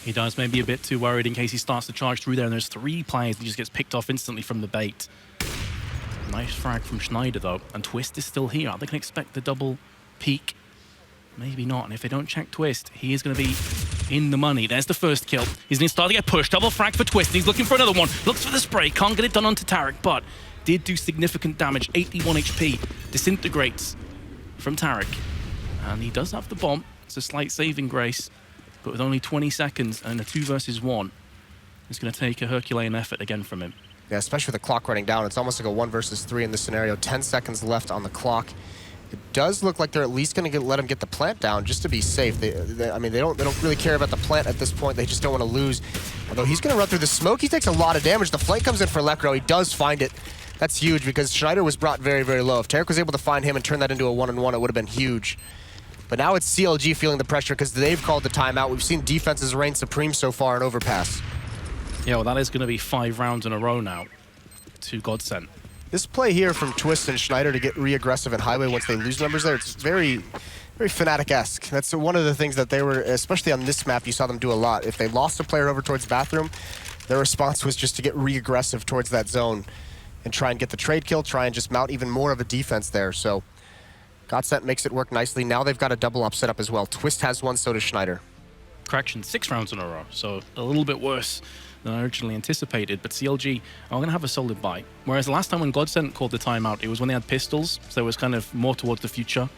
He does, maybe a bit too worried in case he starts to charge through there, and there's 3 players, and he just gets picked off instantly from the bait. Nice frag from Schneider, though, and Twist is still here. Are they going to expect the double peek? Maybe not, and if they don't check Twist, he is going to be in the money. There's the first kill. He's going to start to get pushed. Double frag for Twist. He's looking for another one. Looks for the spray. Can't get it done onto Tarek, but did do significant damage. 81 HP. Disintegrates from Tarek. And he does have the bomb. It's a slight saving grace, but with only 20 seconds and a 2 versus 1, it's going to take a Herculean effort again from him. Yeah, especially with the clock running down. It's almost like a 1 versus 3 in this scenario. 10 seconds left on the clock. It does look like they're at least going to let him get the plant down just to be safe. I mean, they don't really care about the plant at this point. They just don't want to lose. Although he's going to run through the smoke. He takes a lot of damage. The flank comes in for Lekro. He does find it. That's huge because Schneider was brought very, very low. If Tarek was able to find him and turn that into a 1-on-1, it would have been huge. But now it's CLG feeling the pressure because they've called the timeout. We've seen defenses reign supreme so far in Overpass. Yeah, well, that is going to be 5 rounds in a row now to Godsent. This play here from Twist and Schneider to get re-aggressive at Highway once they lose numbers there, it's very, very Fnatic-esque. That's one of the things that they were, especially on this map, you saw them do a lot. If they lost a player over towards Bathroom, their response was just to get re-aggressive towards that zone and try and get the trade kill, try and just mount even more of a defense there. So Godsent makes it work nicely. Now they've got a double up set up as well. Twist has one, so does Schneider. Correction, 6 rounds in a row, so a little bit worse than I originally anticipated, but CLG are going to have a solid buy. Whereas the last time when Godsent called the timeout, it was when they had pistols, so it was kind of more towards the future.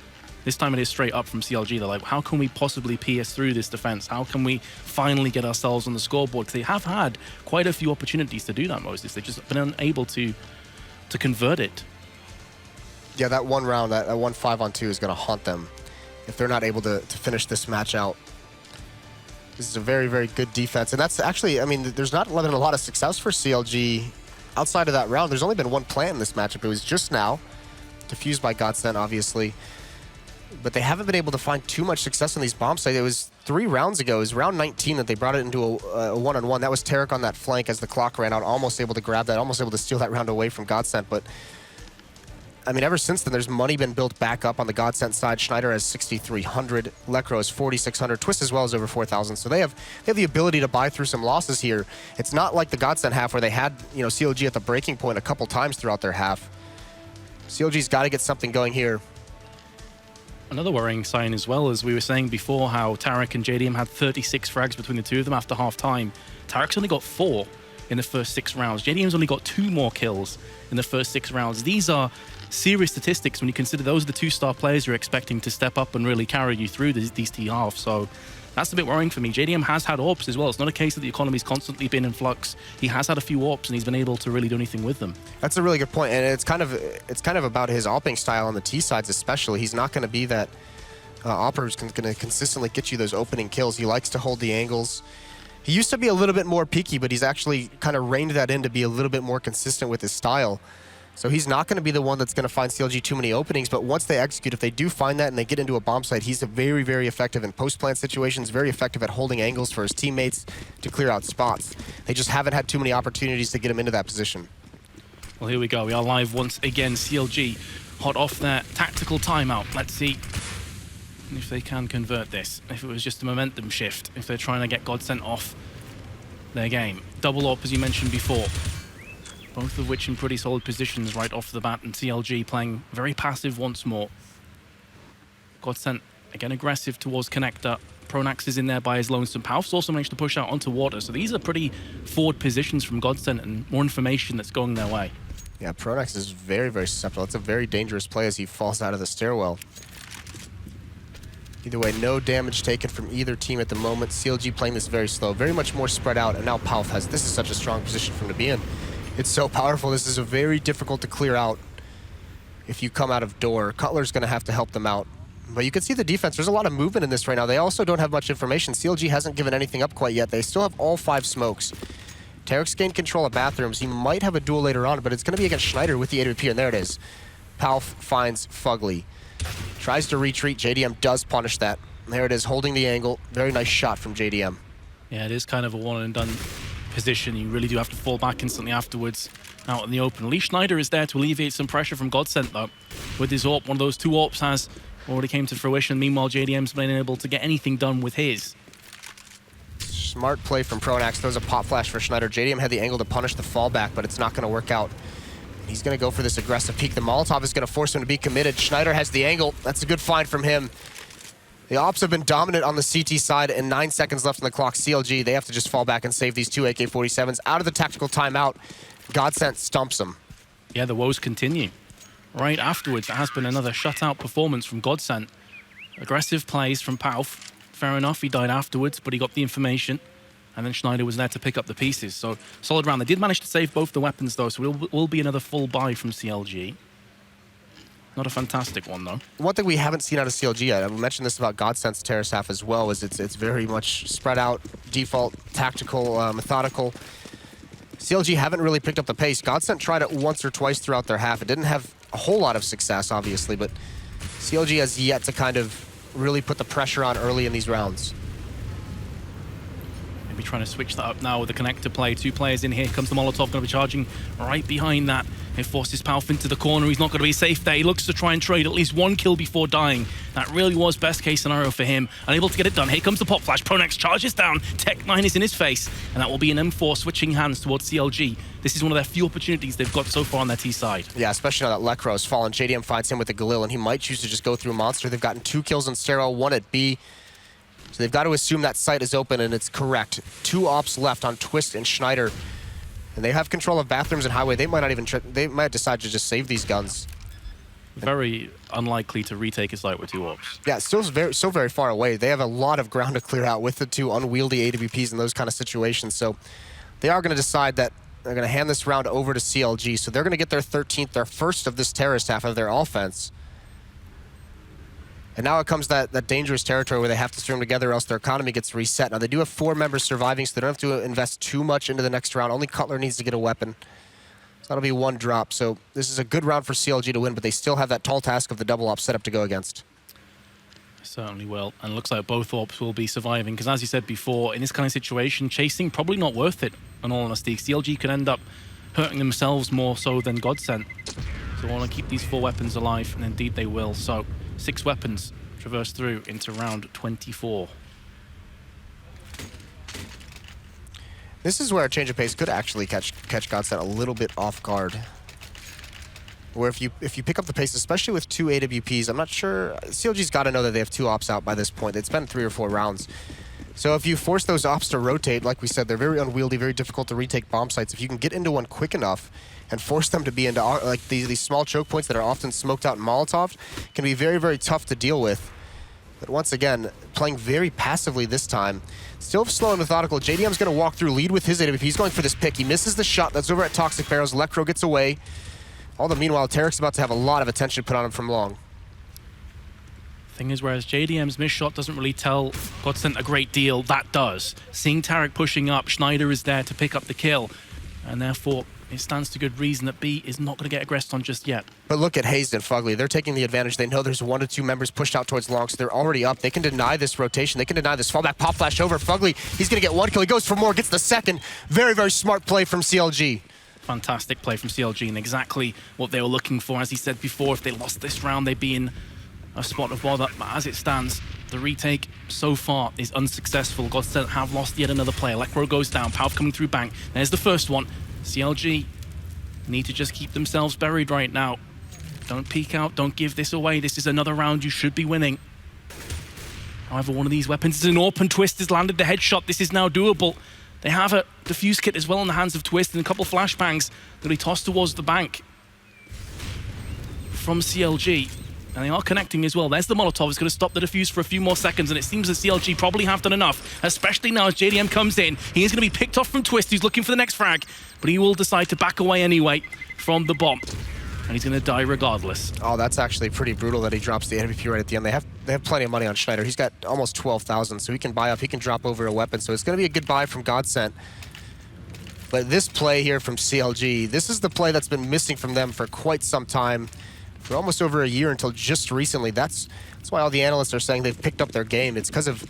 This time it is straight up from CLG. They're like, how can we possibly pierce through this defense? How can we finally get ourselves on the scoreboard? Because they have had quite a few opportunities to do that, Moses. They've just been unable to convert it. Yeah, that one round, that 1 5-on-2 is going to haunt them if they're not able to finish this match out. This is a very, very good defense. And that's actually, I mean, there's not been a lot of success for CLG outside of that round. There's only been one plant in this matchup. It was just now, defused by Godsent, obviously. But they haven't been able to find too much success on these bomb sites. It was 3 rounds ago. It was round 19 that they brought it into a one-on-one. That was Tarek on that flank as the clock ran out, almost able to grab that, almost able to steal that round away from Godsent. But I mean, ever since then, there's money been built back up on the Godsent side. Schneider has 6,300, Lekro has 4,600, Twist as well is over 4,000. So they have the ability to buy through some losses here. It's not like the Godsent half where they had, you know, CLG at the breaking point a couple times throughout their half. CLG's got to get something going here. Another worrying sign as well, as we were saying before, how Tarek and JDM had 36 frags between the two of them after half-time. Tarek's only got 4 in the first 6 rounds. JDM's only got 2 more kills in the first 6 rounds. These are serious statistics when you consider those are the 2-star players you're expecting to step up and really carry you through these T-halves. So that's a bit worrying for me. JDM has had AWPs as well. It's not a case that the economy's constantly been in flux. He has had a few AWPs and he's been able to really do anything with them. That's a really good point, and it's kind of about his AWPing style on the T sides especially. He's not going to be that AWPer who's going to consistently get you those opening kills. He likes to hold the angles. He used to be a little bit more peaky, but he's actually kind of reined that in to be a little bit more consistent with his style. So he's not going to be the one that's going to find CLG too many openings, but once they execute, if they do find that and they get into a bomb site, he's very, very effective in post-plant situations, very effective at holding angles for his teammates to clear out spots. They just haven't had too many opportunities to get him into that position. Well, here we go. We are live once again. CLG hot off their tactical timeout. Let's see if they can convert this. If it was just a momentum shift, if they're trying to get Godsent off their game. Double AWP, as you mentioned before. Both of which in pretty solid positions right off the bat, and CLG playing very passive once more. Godsent again aggressive towards connector. Pronax is in there by his lonesome. Palf's also managed to push out onto water, so these are pretty forward positions from Godsent and more information that's going their way. Yeah, Pronax is very, very susceptible. It's a very dangerous play as he falls out of the stairwell. Either way, no damage taken from either team at the moment. CLG playing this very slow, very much more spread out, and now Palf has, this is such a strong position for him to be in. It's so powerful. This is a very difficult to clear out if you come out of door. Cutler's going to have to help them out. But you can see the defense. There's a lot of movement in this right now. They also don't have much information. CLG hasn't given anything up quite yet. They still have all 5 smokes. Tarek's gained control of bathrooms. He might have a duel later on, but it's going to be against Schneider with the AWP, and there it is. Palf finds Fugly. Tries to retreat. JDM does punish that. There it is, holding the angle. Very nice shot from JDM. Yeah, it is kind of a one-and-done position. You really do have to fall back instantly afterwards out in the open. Lee Schneider is there to alleviate some pressure from Godsent, though. With his AWP, one of those 2 AWPs has already came to fruition. Meanwhile, JDM's been able to get anything done with his. Smart play from Pronax. Throws a pop flash for Schneider. JDM had the angle to punish the fallback, but it's not going to work out. He's going to go for this aggressive peek. The Molotov is going to force him to be committed. Schneider has the angle. That's a good find from him. The Ops have been dominant on the CT side, and 9 seconds left on the clock. CLG, they have to just fall back and save these 2 AK-47s out of the tactical timeout. Godsent stumps them. Yeah, the woes continue. Right afterwards, there has been another shutout performance from Godsent. Aggressive plays from Palf. Fair enough, he died afterwards, but he got the information. And then Schneider was there to pick up the pieces. So, solid round. They did manage to save both the weapons, though, so it will be another full buy from CLG. Not a fantastic one, though. One thing we haven't seen out of CLG yet, I mentioned this about Godsent's Terrace half as well, is it's very much spread out, default, tactical, methodical. CLG haven't really picked up the pace. Godsent tried it once or twice throughout their half. It didn't have a whole lot of success, obviously, but CLG has yet to kind of really put the pressure on early in these rounds. Maybe trying to switch that up now with the connector play. 2 players in here. Comes the Molotov, going to be charging right behind that. It forces Palf into the corner. He's not going to be safe there. He looks to try and trade at least 1 kill before dying. That really was best case scenario for him. Unable to get it done. Here comes the pop flash. Pronax charges down. Tech9 is in his face. And that will be an M4 switching hands towards CLG. This is one of their few opportunities they've got so far on their T side. Yeah, especially now that Lekro has fallen. JDM finds him with the Galil, and he might choose to just go through Monster. They've gotten 2 kills on Sterile, 1 at B. So they've got to assume that site is open, and it's correct. 2 ops left on Twist and Schneider. And they have control of bathrooms and highway. They might not even they might decide to just save these guns. Very unlikely to retake a site with 2 ops. Yeah, still so very far away. They have a lot of ground to clear out with the 2 unwieldy AWPs in those kind of situations. So they are going to decide that they're going to hand this round over to CLG. So they're going to get their 13th, their first of this terrorist half of their offense. And now it comes that dangerous territory where they have to string together or else their economy gets reset. Now, they do have 4 members surviving, so they don't have to invest too much into the next round. Only Cutler needs to get a weapon. So that'll be 1 drop. So this is a good round for CLG to win, but they still have that tall task of the double op set up to go against. Certainly will. And it looks like both ops will be surviving, because as you said before, in this kind of situation, chasing probably not worth it, in all honesty. CLG could end up hurting themselves more so than Godsent. So they want to keep these 4 weapons alive, and indeed they will. So 6 weapons traverse through into round 24. This is where a change of pace could actually catch Godsent a little bit off guard. Where if you pick up the pace, especially with 2 AWPs, I'm not sure, CLG's got to know that they have 2 ops out by this point. It's been 3 or 4 rounds. So if you force those ops to rotate, like we said, they're very unwieldy, very difficult to retake bomb sites. If you can get into one quick enough and force them to be into like these small choke points that are often smoked out in Molotov, can be very, very tough to deal with. But once again, playing very passively this time. Still slow and methodical. JDM's going to walk through, lead with his AWP. He's going for this pick. He misses the shot. That's over at Toxic Barrels. Lekro gets away. All the meanwhile, Tarek's about to have a lot of attention put on him from long. Thing is, whereas JDM's missed shot doesn't really tell Godsent a great deal, that does. Seeing Tarek pushing up, Schneider is there to pick up the kill. And therefore, it stands to good reason that B is not going to get aggressed on just yet. But look at Hazed and Fugly. They're taking the advantage. They know there's 1 to 2 members pushed out towards long, so they're already up. They can deny this rotation. They can deny this fallback pop flash over. Fugly, he's going to get 1 kill. He goes for more, gets the 2nd. Very, very smart play from CLG. Fantastic play from CLG, and exactly what they were looking for. As he said before, if they lost this round, they'd be in a spot of bother. But as it stands, the retake so far is unsuccessful. Godsent have lost yet another player. Lekro goes down. Palf coming through bank. There's the first one. CLG need to just keep themselves buried right now. Don't peek out. Don't give this away. This is another round you should be winning. However, one of these weapons is an open. Twist has landed the headshot. This is now doable. They have a defuse kit as well in the hands of Twist and a couple flashbangs that he tossed towards the bank from CLG. And they are connecting as well. There's the Molotov. It's going to stop the defuse for a few more seconds, and it seems that CLG probably have done enough, especially now as JDM comes in. He is going to be picked off from Twist, who's looking for the next frag, but he will decide to back away anyway from the bomb. And he's going to die regardless. Oh, that's actually pretty brutal that he drops the MVP right at the end. They have plenty of money on Schneider. He's got almost 12,000, so he can buy up. He can drop over a weapon, so it's going to be a good buy from Godsent. But this play here from CLG, this is the play that's been missing from them for quite some time. For almost over a year until just recently. That's why all the analysts are saying they've picked up their game. It's because of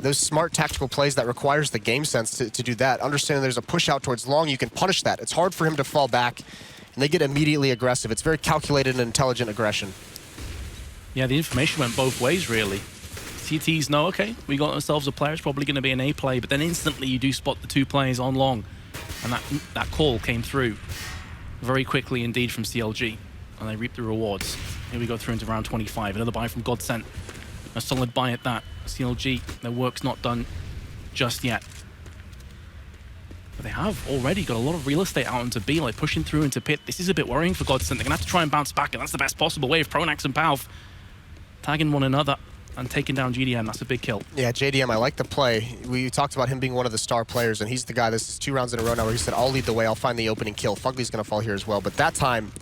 those smart tactical plays that requires the game sense to do that. Understanding there's a push out towards long, you can punish that. It's hard for him to fall back, and they get immediately aggressive. It's very calculated and intelligent aggression. Yeah, the information went both ways, really. CTs know, okay, we got ourselves a player, it's probably going to be an A play, but then instantly you do spot the 2 players on long, and that call came through very quickly indeed from CLG. And they reap the rewards. Here we go through into round 25. Another buy from Godsent. A solid buy at that. CLG, their work's not done just yet. But they have already got a lot of real estate out into B, like pushing through into pit. This is a bit worrying for Godsent. They're going to have to try and bounce back, and that's the best possible way of Pronax and Palf tagging one another and taking down JDM. That's a big kill. Yeah, JDM, I like the play. We talked about him being one of the star players, and he's the guy, this is 2 rounds in a row now where he said, I'll lead the way, I'll find the opening kill. Fugly's going to fall here as well, but that time,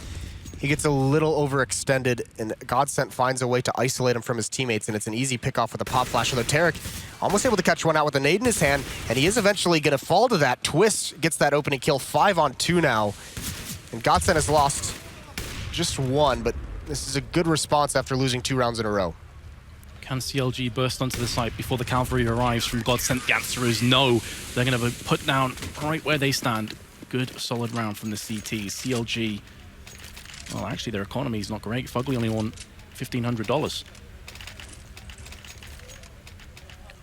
he gets a little overextended, and Godsent finds a way to isolate him from his teammates, and it's an easy pick-off with a pop flash. Although Tarek almost able to catch one out with a nade in his hand, and he is eventually going to fall to that. Twist gets that opening kill, 5 on 2 now. And Godsent has lost just 1, but this is a good response after losing 2 rounds in a row. Can CLG burst onto the site before the cavalry arrives from Godsent? The answer is no. They're going to be put down right where they stand. Good, solid round from the CT. CLG, well, actually, their economy is not great. Fugly only won $1,500.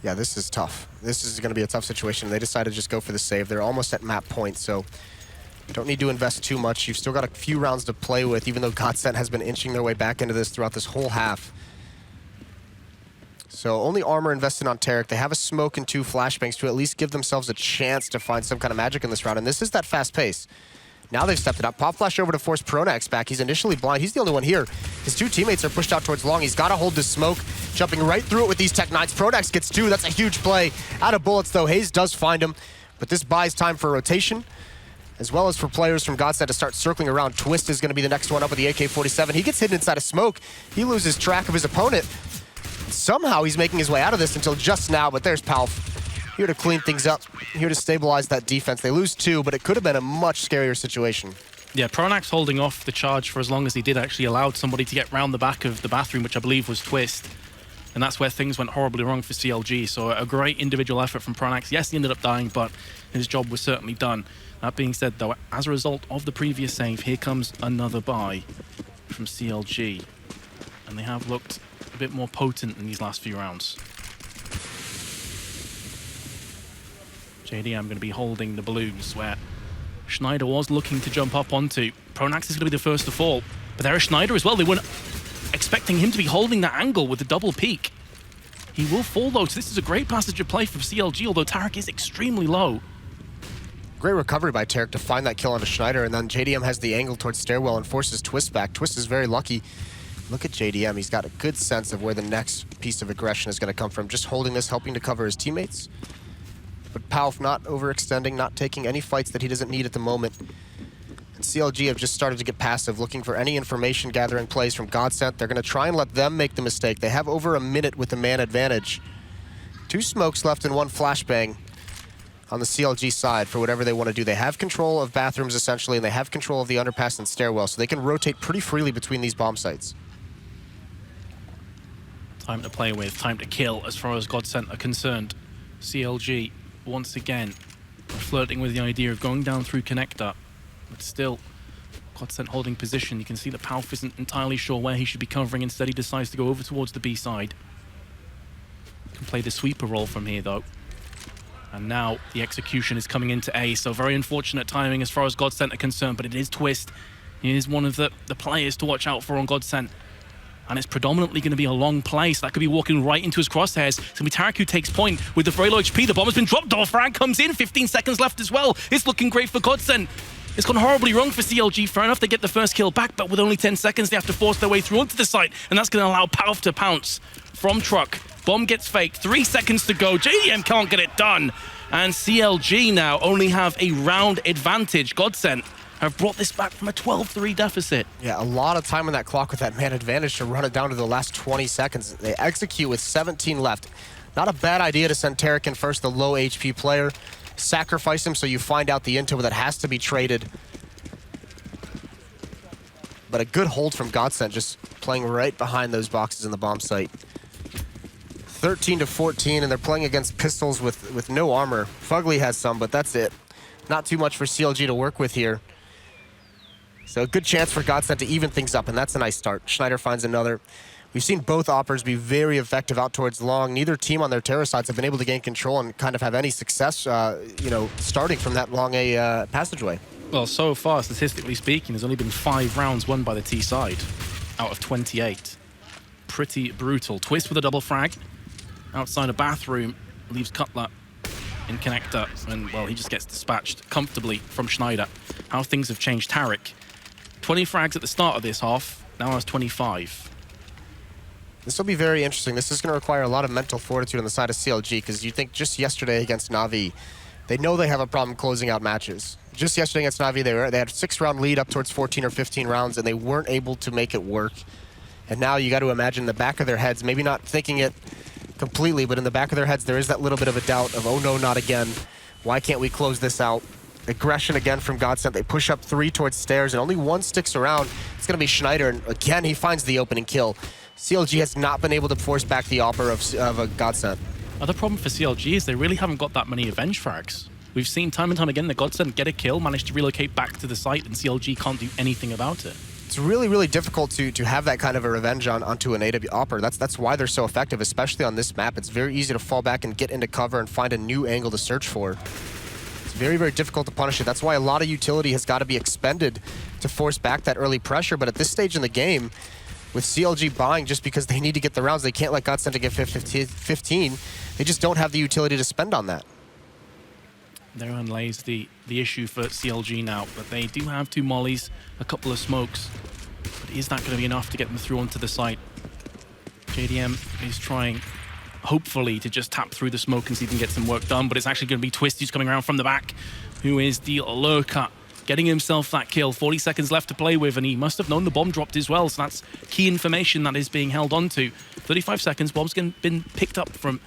Yeah, this is tough. This is going to be a tough situation. They decided to just go for the save. They're almost at map point, so you don't need to invest too much. You've still got a few rounds to play with, even though Godsent has been inching their way back into this throughout this whole half. So only armor invested on Tarek. They have a smoke and 2 flashbangs to at least give themselves a chance to find some kind of magic in this round, and this is that fast pace. Now they've stepped it up. Pop flash over to force Pronax back. He's initially blind. He's the only one here. His 2 teammates are pushed out towards long. He's got to hold this smoke. Jumping right through it with these Tech 9s. Pronax gets 2. That's a huge play. Out of bullets, though. Hayes does find him. But this buys time for rotation, as well as for players from Godsent to start circling around. Twist is going to be the next one up with the AK-47. He gets hidden inside a smoke. He loses track of his opponent. Somehow he's making his way out of this until just now, but there's Palf. Here to clean things up, here to stabilize that defense. They lose 2, but it could have been a much scarier situation. Yeah, Pronax holding off the charge for as long as he did actually allowed somebody to get round the back of the bathroom, which I believe was Twist. And that's where things went horribly wrong for CLG. So a great individual effort from Pronax. Yes, he ended up dying, but his job was certainly done. That being said, though, as a result of the previous save, here comes another buy from CLG. And they have looked a bit more potent in these last few rounds. JDM going to be holding the balloons where Schneider was looking to jump up onto. Pronax is going to be the first to fall, but there is Schneider as well. They weren't expecting him to be holding that angle with the double peak. He will fall though, so this is a great passage of play from CLG, although Tarek is extremely low. Great recovery by Tarek to find that kill onto Schneider, and then JDM has the angle towards Stairwell and forces Twist back. Twist is very lucky. Look at JDM, he's got a good sense of where the next piece of aggression is going to come from. Just holding this, helping to cover his teammates. But Palf not overextending, not taking any fights that he doesn't need at the moment. And CLG have just started to get passive, looking for any information gathering plays from Godsent. They're going to try and let them make the mistake. They have over a minute with the man advantage. 2 smokes left and 1 flashbang on the CLG side for whatever they want to do. They have control of bathrooms, essentially, and they have control of the underpass and stairwell, so they can rotate pretty freely between these bomb sites. Time to play with, time to kill as far as Godsent are concerned. CLG, once again, flirting with the idea of going down through connector, but still, Godsent holding position. You can see that Palf isn't entirely sure where he should be covering. Instead, he decides to go over towards the B side. Can play the sweeper role from here, though. And now the execution is coming into A, so very unfortunate timing as far as Godsent are concerned, but it is Twist. He is one of the players to watch out for on Godsent. And it's predominantly going to be a long play, so that could be walking right into his crosshairs. It's going to be Tarek who takes point with the very low HP. The bomb has been dropped. Double frag comes in. 15 seconds left as well. It's looking great for Godsent. It's gone horribly wrong for CLG. Fair enough, they get the first kill back, but with only 10 seconds, they have to force their way through onto the site, and that's going to allow Palf to pounce from truck. Bomb gets faked. 3 seconds to go. JDM can't get it done. And CLG now only have a round advantage. Godsent have brought this back from a 12-3 deficit. Yeah, a lot of time on that clock with that man advantage to run it down to the last 20 seconds. They execute with 17 left. Not a bad idea to send Tarek in first, the low HP player. Sacrifice him so you find out the intel that has to be traded. But a good hold from Godsent, just playing right behind those boxes in the bomb site. 13-14, and they're playing against pistols with no armor. Fugly has some, but that's it. Not too much for CLG to work with here. So a good chance for Godsent to even things up, and that's a nice start. Schneider finds another. We've seen both operas be very effective out towards long. Neither team on their terror sides have been able to gain control and kind of have any success, starting from that long a passageway. Well, so far, statistically speaking, there's only been 5 rounds won by the T side out of 28. Pretty brutal. Twist with a double frag. Outside a bathroom, leaves Cutler in connector, and, well, he just gets dispatched comfortably from Schneider. How things have changed. Tarek, 20 frags at the start of this half, now has 25. This will be very interesting. This is going to require a lot of mental fortitude on the side of CLG, because you think just yesterday against Na'Vi, they know they have a problem closing out matches. Just yesterday against Na'Vi, they had a 6-round lead up towards 14 or 15 rounds, and they weren't able to make it work. And now you got to imagine the back of their heads, maybe not thinking it completely, but in the back of their heads, there is that little bit of a doubt of, oh no, not again. Why can't we close this out? Aggression again from Godsent. They push up 3 towards stairs, and only 1 sticks around. It's going to be Schneider, and again, he finds the opening kill. CLG has not been able to force back the offer of a Godsent. Other problem for CLG is they really haven't got that many Avenge frags. We've seen time and time again the Godsent get a kill, manage to relocate back to the site, and CLG can't do anything about it. It's really, really difficult to have that kind of a revenge onto an AW Opera. That's why they're so effective, especially on this map. It's very easy to fall back and get into cover and find a new angle to search for. It's very, very difficult to punish it. That's why a lot of utility has got to be expended to force back that early pressure. But at this stage in the game, with CLG buying just because they need to get the rounds, they can't let Godsent get 15. They just don't have the utility to spend on that. Therein lays the issue for CLG now, but they do have 2 mollies, a couple of smokes. But is that going to be enough to get them through onto the site? JDM is trying, hopefully, to just tap through the smoke and see if he can get some work done, but it's actually going to be Twist who's coming around from the back, who is the lurker, getting himself that kill. 40 seconds left to play with, and he must have known the bomb dropped as well, so that's key information that is being held on to. 35 seconds, bomb's been picked up from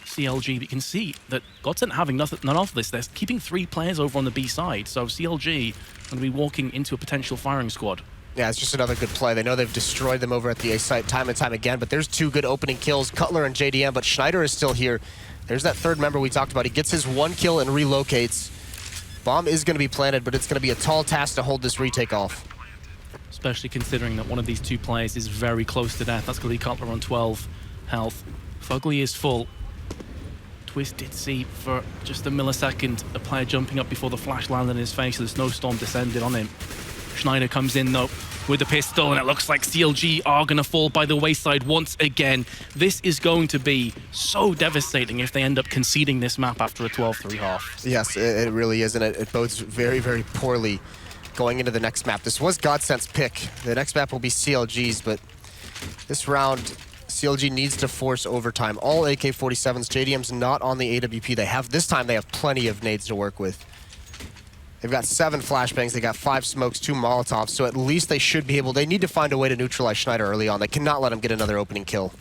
CLG, but you can see that Godsent having none of this. They're keeping 3 players over on the B side, so CLG going to be walking into a potential firing squad. Yeah, it's just another good play. They know they've destroyed them over at the A site time and time again, but there's 2 good opening kills, Cutler and JDM, but Schneider is still here. There's that 3rd member we talked about. He gets his 1 kill and relocates. Bomb is going to be planted, but it's going to be a tall task to hold this retake off. Especially considering that one of these 2 players is very close to death. That's going to be Cutler on 12 health. Fugly is full. Twist did see for just a millisecond a player jumping up before the flash landed in his face, so the snowstorm descended on him. Schneider comes in though with the pistol, and it looks like CLG are going to fall by the wayside once again. This is going to be so devastating if they end up conceding this map after a 12-3 half. Yes, it really is, and it bodes very, very poorly going into the next map. This was Godsent's pick. The next map will be CLG's, but this round, CLG needs to force overtime. All AK-47s, JDM's not on the AWP. This time they have plenty of nades to work with. They've got 7 flashbangs, they got 5 smokes, 2 Molotovs, so at least they should be able, they need to find a way to neutralize Schneider early on. They cannot let him get another opening kill.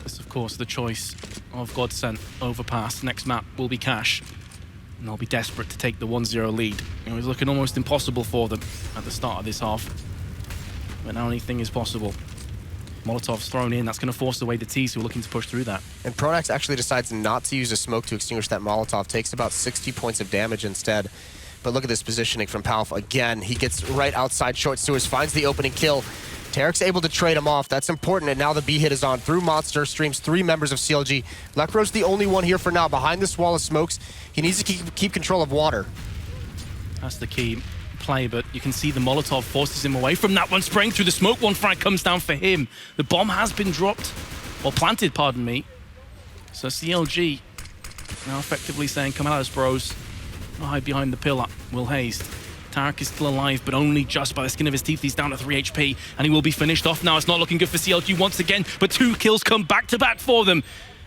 This, of course, the choice of Godsent. Overpass. Next map will be Cash, and they'll be desperate to take the 1-0 lead. It was looking almost impossible for them at the start of this half, but now anything is possible. Molotov's thrown in. That's going to force away the T's who are looking to push through that. And Pronax actually decides not to use a smoke to extinguish that Molotov. Takes about 60 points of damage instead. But look at this positioning from Palf. Again, he gets right outside short sewers, finds the opening kill. Tarek's able to trade him off. That's important, and now the B hit is on through Monster. Streams 3 members of CLG. Lekro's the only one here for now. Behind this wall of smokes, he needs to keep control of water. That's the key play, but you can see the Molotov forces him away from that one, spraying through the smoke. 1 frag comes down for him. The bomb has been dropped, or planted, pardon me. So CLG now effectively saying, come at us, bros. Don't hide behind the pillar. Will Haste. Tarek is still alive, but only just by the skin of his teeth. He's down to 3 HP, and he will be finished off now. It's not looking good for CLG once again, but 2 kills come back to back for them.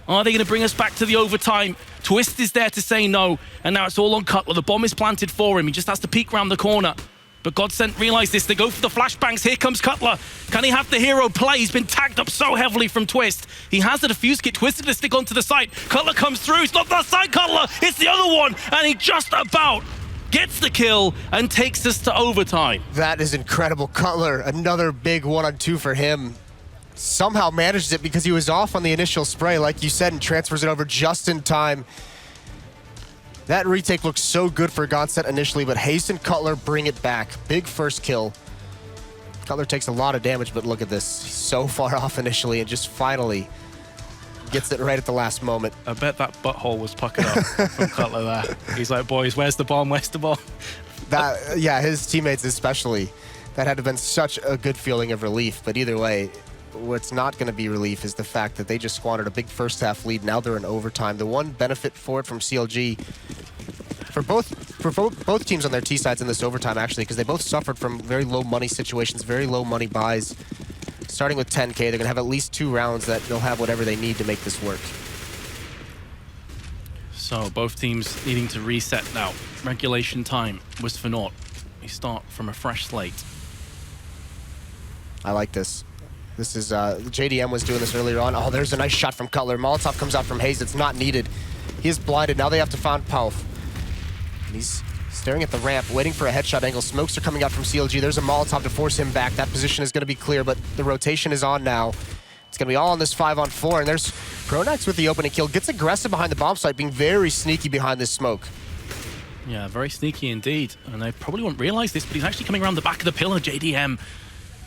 Are they going to bring us back to the overtime? Twist is there to say no, and now it's all on Cutler. The bomb is planted for him. He just has to peek round the corner. But Godsent realize this. They go for the flashbangs. Here comes Cutler. Can he have the hero play? He's been tagged up so heavily from Twist. He has the defuse kit. Twist is going to stick onto the side. Cutler comes through. It's not that side, Cutler. It's the other one. And he just about gets the kill and takes us to overtime. That is incredible. Cutler, another big 1-on-2 for him. Somehow manages it because he was off on the initial spray, like you said, and transfers it over just in time. That retake looks so good for Godsent initially, but Haste and Cutler bring it back. Big first kill. Cutler takes a lot of damage, but look at this. He's so far off initially and just finally gets it right at the last moment. I bet that butthole was puckered up from Cutler there. He's like, boys, where's the bomb? Where's the bomb? Yeah, his teammates especially. That had to have been such a good feeling of relief, but either way, what's not going to be relief is the fact that they just squandered a big first half lead. Now they're in overtime. The one benefit for it from CLG, for both teams on their T sides in this overtime actually, because they both suffered from very low money situations, very low money buys. Starting with 10K, they're going to have at least 2 rounds that they'll have whatever they need to make this work. So both teams needing to reset now. Regulation time was for naught. We start from a fresh slate. I like this. This is, JDM was doing this earlier on. Oh, there's a nice shot from Cutler. Molotov comes out from Hayes. It's not needed. He is blinded. Now they have to find Palf. And he's Staring at the ramp, waiting for a headshot angle. Smokes are coming out from CLG. There's a Molotov to force him back. That position is going to be clear, but the rotation is on now. It's going to be all on this 5-on-4, and there's Pronax with the opening kill. Gets aggressive behind the bomb site, being very sneaky behind this smoke. Yeah, very sneaky indeed. And they probably won't realize this, but he's actually coming around the back of the pillar. JDM,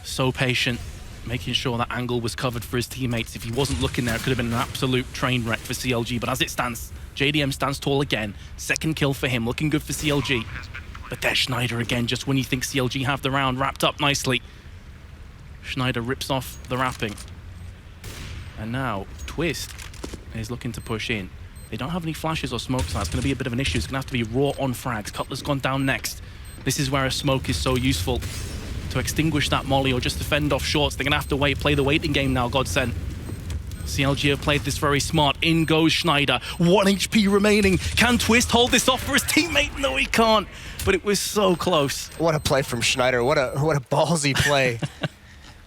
so patient, making sure that angle was covered for his teammates. If he wasn't looking there, it could have been an absolute train wreck for CLG. But as it stands, JDM stands tall again. Second kill for him, looking good for CLG. But there's Schneider again, just when you think CLG have the round wrapped up nicely. Schneider rips off the wrapping. And now, Twist is looking to push in. They don't have any flashes or smokes, so it's going to be a bit of an issue. It's going to have to be raw on frags. Cutler's gone down next. This is where a smoke is so useful to extinguish that molly or just to fend off shorts. They're going to have to wait, play the waiting game now, Godsent. CLG have played this very smart. In goes Schneider. 1 HP remaining. Can Twist hold this off for his teammate? No, he can't. But it was so close. What a play from Schneider. What a ballsy play.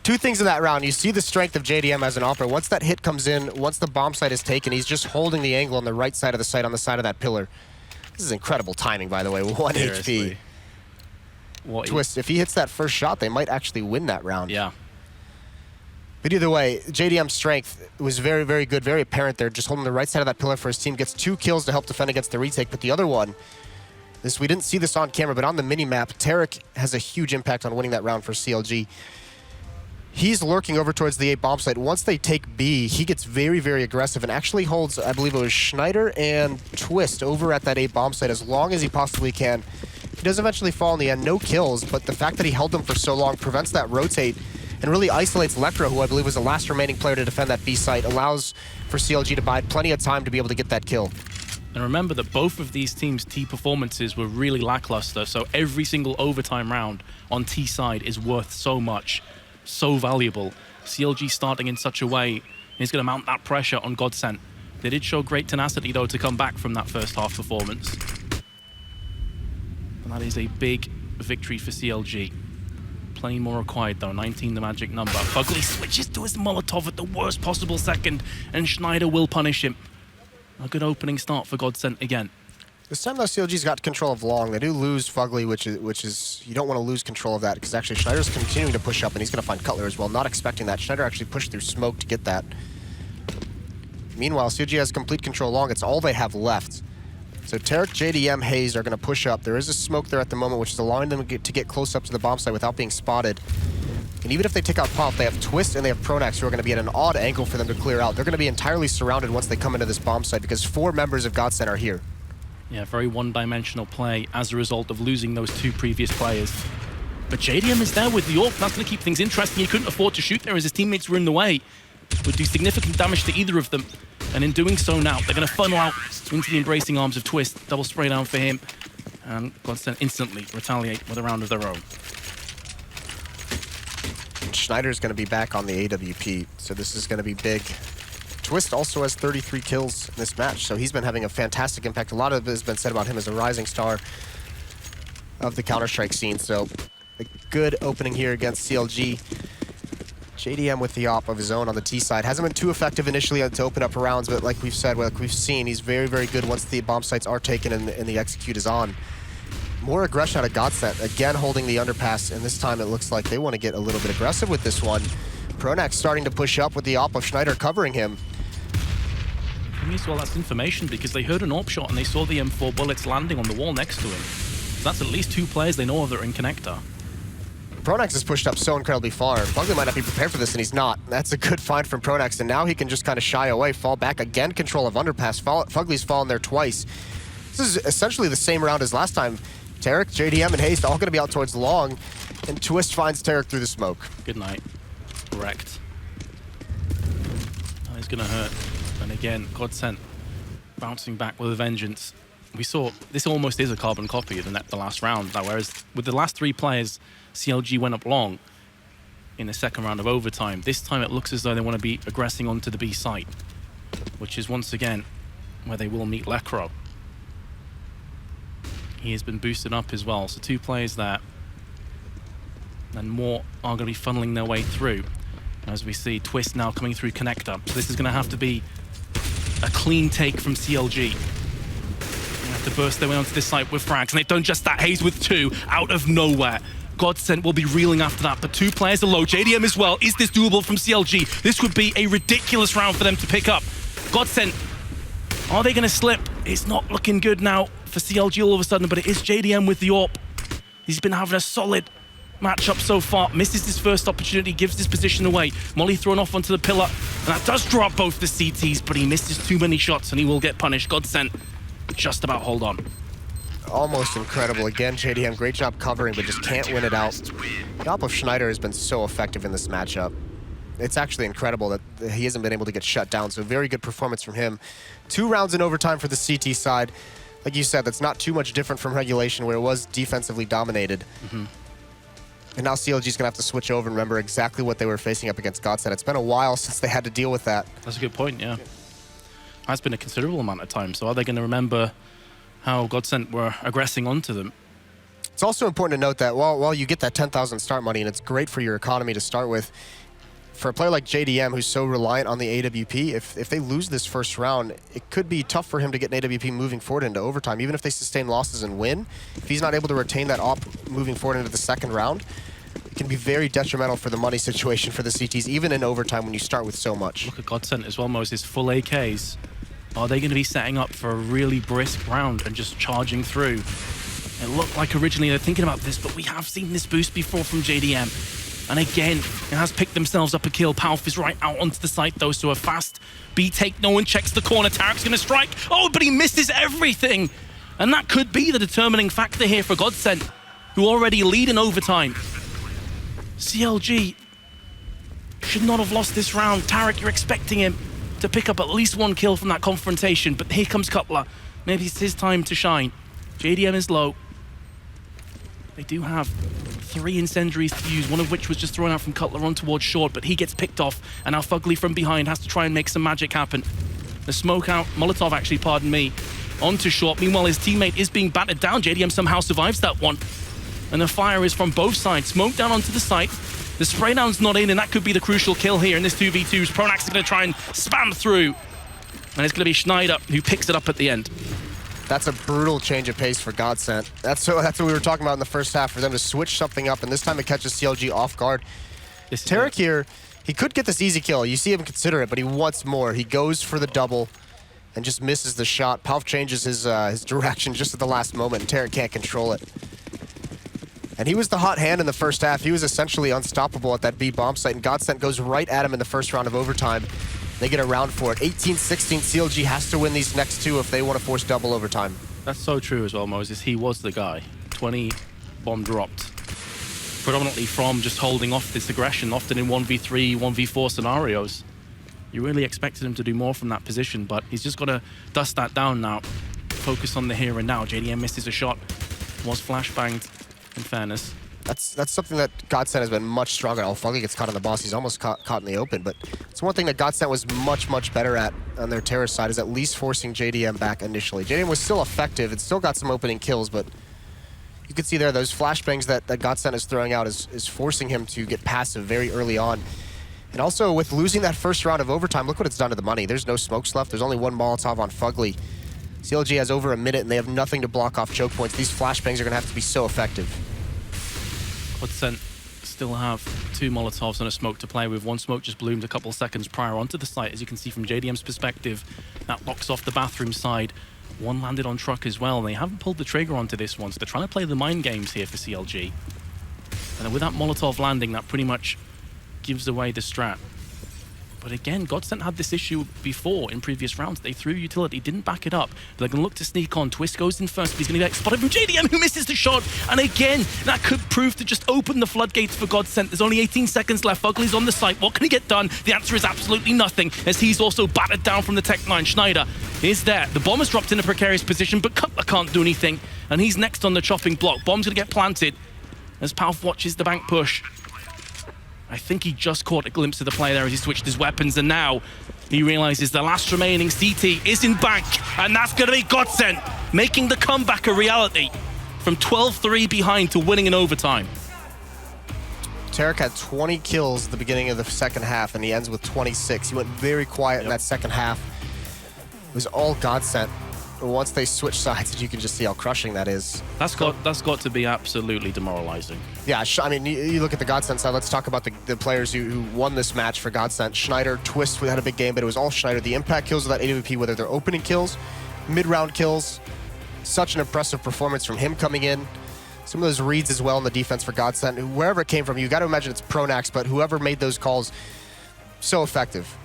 Two things in that round. You see the strength of JDM as an operator. Once that hit comes in, once the bomb site is taken, he's just holding the angle on the right side of the site, on the side of that pillar. This is incredible timing, by the way. 1 HP. Twist, if he hits that first shot, they might actually win that round. Yeah. But either way, JDM's strength was very, very good, very apparent there. Just holding the right side of that pillar for his team. Gets 2 kills to help defend against the retake, but the other one, we didn't see this on camera, but on the mini-map, Tarek has a huge impact on winning that round for CLG. He's lurking over towards the A bomb site. Once they take B, he gets very, very aggressive and actually holds, I believe it was Schneider and Twist over at that A bomb site as long as he possibly can. He does eventually fall in the end, no kills, but the fact that he held them for so long prevents that rotate and really isolates Lecro, who I believe was the last remaining player to defend that B site, allows for CLG to bide plenty of time to be able to get that kill. And remember that both of these teams' T performances were really lackluster, so every single overtime round on T side is worth so much. So valuable. CLG starting in such a way is going to mount that pressure on Godsent. They did show great tenacity though to come back from that first half performance. And that is a big victory for CLG. Plenty more required though, 19 the magic number. Fugly switches to his Molotov at the worst possible second, and Schneider will punish him. A good opening start for Godsent again. This time though, CLG's got control of long. They do lose Fugly, which is you don't want to lose control of that, because actually Schneider's continuing to push up and he's going to find Cutler as well. Not expecting that. Schneider actually pushed through smoke to get that. Meanwhile, CLG has complete control long. It's all they have left. So Tarek, JDM, Hayes are going to push up. There is a smoke there at the moment, which is allowing them to get close up to the bomb site without being spotted. And even if they take out Pop, they have Twist and they have Pronax, who are going to be at an odd angle for them to clear out. They're going to be entirely surrounded once they come into this bomb site because 4 members of Godsent are here. Yeah, very one-dimensional play as a result of losing those 2 previous players. But JDM is there with the AWP. That's going to keep things interesting. He couldn't afford to shoot there as his teammates were in the way. Would do significant damage to either of them. And in doing so now, they're going to funnel out into the embracing arms of Twist. Double spray down for him. And Godsent instantly retaliate with a round of their own. Schneider's going to be back on the AWP, so this is going to be big. Twist also has 33 kills in this match, so he's been having a fantastic impact. A lot of it has been said about him as a rising star of the Counter-Strike scene, so a good opening here against CLG. JDM with the op of his own on the T side. Hasn't been too effective initially to open up rounds, but like we've said, like we've seen, he's very, very good once the bomb sites are taken and the execute is on. More aggression out of Godsent, again holding the underpass, and this time it looks like they want to get a little bit aggressive with this one. Pronax starting to push up with the op of Schneider covering him. Well, that's information because they heard an AWP shot and they saw the M4 bullets landing on the wall next to him. So that's at least 2 players they know of that are in connector. Pronax has pushed up so incredibly far. Fugly might not be prepared for this, and he's not. That's a good find from Pronax, and now he can just kind of shy away, fall back again, control of underpass. Fugly's fallen there twice. This is essentially the same round as last time. Tarek, JDM, and Hayes all going to be out towards long, and Twist finds Tarek through the smoke. Good night. Wrecked. That is going to hurt. And again, Godsent bouncing back with a vengeance. We saw this almost is a carbon copy of the last round. Now, whereas with the last 3 players, CLG went up long in the second round of overtime. This time it looks as though they want to be aggressing onto the B site, which is once again where they will meet Lecro. He has been boosted up as well, so 2 players there. And more are going to be funneling their way through. As we see, Twist now coming through connector. So this is going to have to be a clean take from CLG. They have to burst their way onto this site with frags, and they've done just that. Hayes with 2 out of nowhere. Godsent will be reeling after that, but 2 players are low. JDM as well. Is this doable from CLG? This would be a ridiculous round for them to pick up. Godsent, are they going to slip? It's not looking good now for CLG all of a sudden, but it is JDM with the AWP. He's been having a solid matchup so far. Misses his first opportunity, gives his position away. Molly thrown off onto the pillar, and that does drop both the CTs, but he misses too many shots, and he will get punished. Godsent just about hold on. Almost incredible. Again, JDM, great job covering, but just can't win it out. The AWP of Schneider has been so effective in this matchup. It's actually incredible that he hasn't been able to get shut down, so very good performance from him. 2 rounds in overtime for the CT side. Like you said, that's not too much different from regulation, where it was defensively dominated. And now CLG's gonna have to switch over and remember exactly what they were facing up against Godsent. It's been a while since they had to deal with that. That's a good point, yeah. That's been a considerable amount of time, so are they gonna remember how Godsent were aggressing onto them? It's also important to note that while you get that 10,000 start money, and it's great for your economy to start with, for a player like JDM, who's so reliant on the AWP, if they lose this first round, it could be tough for him to get an AWP moving forward into overtime. Even if they sustain losses and win, if he's not able to retain that AWP moving forward into the second round, it can be very detrimental for the money situation for the CTs, even in overtime when you start with so much. Look at Godsent as well, Moses, full AKs. Are they going to be setting up for a really brisk round and just charging through? It looked like originally they're thinking about this, but we have seen this boost before from JDM. And again, it has picked themselves up a kill. Palf is right out onto the site, though, so a fast B take. No one checks the corner. Tarek's going to strike. Oh, but he misses everything. And that could be the determining factor here for Godsent, who already lead in overtime. CLG should not have lost this round. Tarek, you're expecting him to pick up at least 1 kill from that confrontation, but here comes Cutler. Maybe it's his time to shine. JDM is low. They do have 3 incendiaries to use, one of which was just thrown out from Cutler on towards short, but he gets picked off, and now Fugly from behind has to try and make some magic happen. The smoke out, Molotov actually, pardon me, onto short. Meanwhile, his teammate is being battered down. JDM somehow survives that one. And the fire is from both sides. Smoke down onto the site. The spray down's not in, and that could be the crucial kill here in this 2v2. Pronax is going to try and spam through. And it's going to be Schneider who picks it up at the end. That's a brutal change of pace for Godsent. That's what we were talking about in the first half, for them to switch something up, and this time it catches CLG off guard. Tarek here, he could get this easy kill. You see him consider it, but he wants more. He goes for the double and just misses the shot. Palf changes his direction just at the last moment, and Tarek can't control it. And he was the hot hand in the first half. He was essentially unstoppable at that B bomb site, and Godsent goes right at him in the first round of overtime. They get a round for it. 18-16, CLG has to win these next 2 if they want to force double overtime. That's so true as well, Moses. He was the guy. 20 bomb dropped. Predominantly from just holding off this aggression, often in 1v3, 1v4 scenarios. You really expected him to do more from that position, but he's just got to dust that down now. Focus on the here and now. JDM misses a shot. Was flashbanged, in fairness. That's something that Godsent has been much stronger at. Fugly gets caught on the boss. He's almost caught in the open, but it's one thing that Godsent was much better at on their terror side, is at least forcing JDM back initially. JDM was still effective and still got some opening kills, but you can see there those flashbangs that Godsent is throwing out is forcing him to get passive very early on. And also with losing that first round of overtime, look what it's done to the money. There's no smokes left. There's only 1 Molotov on Fugly. CLG has over a minute and they have nothing to block off choke points. These flashbangs are going to have to be so effective. Godsent still have 2 Molotovs and a smoke to play with. 1 smoke just bloomed a couple seconds prior onto the site. As you can see from JDM's perspective, that locks off the bathroom side. 1 landed on truck as well. They haven't pulled the trigger onto this one, so they're trying to play the mind games here for CLG. And with that Molotov landing, that pretty much gives away the strat. But again, Godsent had this issue before in previous rounds. They threw utility, didn't back it up. But they're going to look to sneak on. Twist goes in first, but he's going to get spotted from JDM, who misses the shot. And again, that could prove to just open the floodgates for Godsent. There's only 18 seconds left. Fugly's on the site. What can he get done? The answer is absolutely nothing, as he's also battered down from the Tech-9. Schneider is there. The bomb has dropped in a precarious position, but Cutler can't do anything. And he's next on the chopping block. Bomb's going to get planted as Palf watches the bank push. I think he just caught a glimpse of the play there as he switched his weapons, and now he realizes the last remaining CT is in bank, and that's going to be Godsent making the comeback a reality from 12-3 behind to winning in overtime. Tarek had 20 kills at the beginning of the second half, and he ends with 26. He went very quiet in that second half. It was all Godsent. once they switch sides, you can just see how crushing that is. That's got to be absolutely demoralizing. Yeah, I mean, you look at the Godsent side. Let's talk about the players who won this match for Godsent. Schneider, Twist had a big game, but it was all Schneider. The impact kills of that AWP, whether they're opening kills, mid-round kills, such an impressive performance from him coming in. Some of those reads as well in the defense for Godsent. Wherever it came from, you got to imagine it's Pronax, but whoever made those calls, so effective.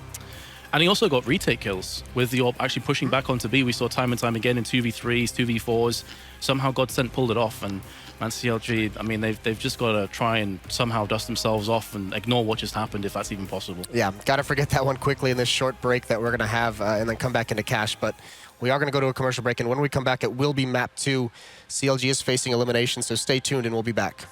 And he also got retake kills with the AWP actually pushing back onto B. We saw time and time again in 2v3s, 2v4s. Somehow Godsent pulled it off. And man, CLG, I mean, they've just got to try and somehow dust themselves off and ignore what just happened, if that's even possible. Yeah, got to forget that one quickly in this short break that we're going to have and then come back into cash. But we are going to go to a commercial break. And when we come back, it will be Map 2. CLG is facing elimination, so stay tuned and we'll be back.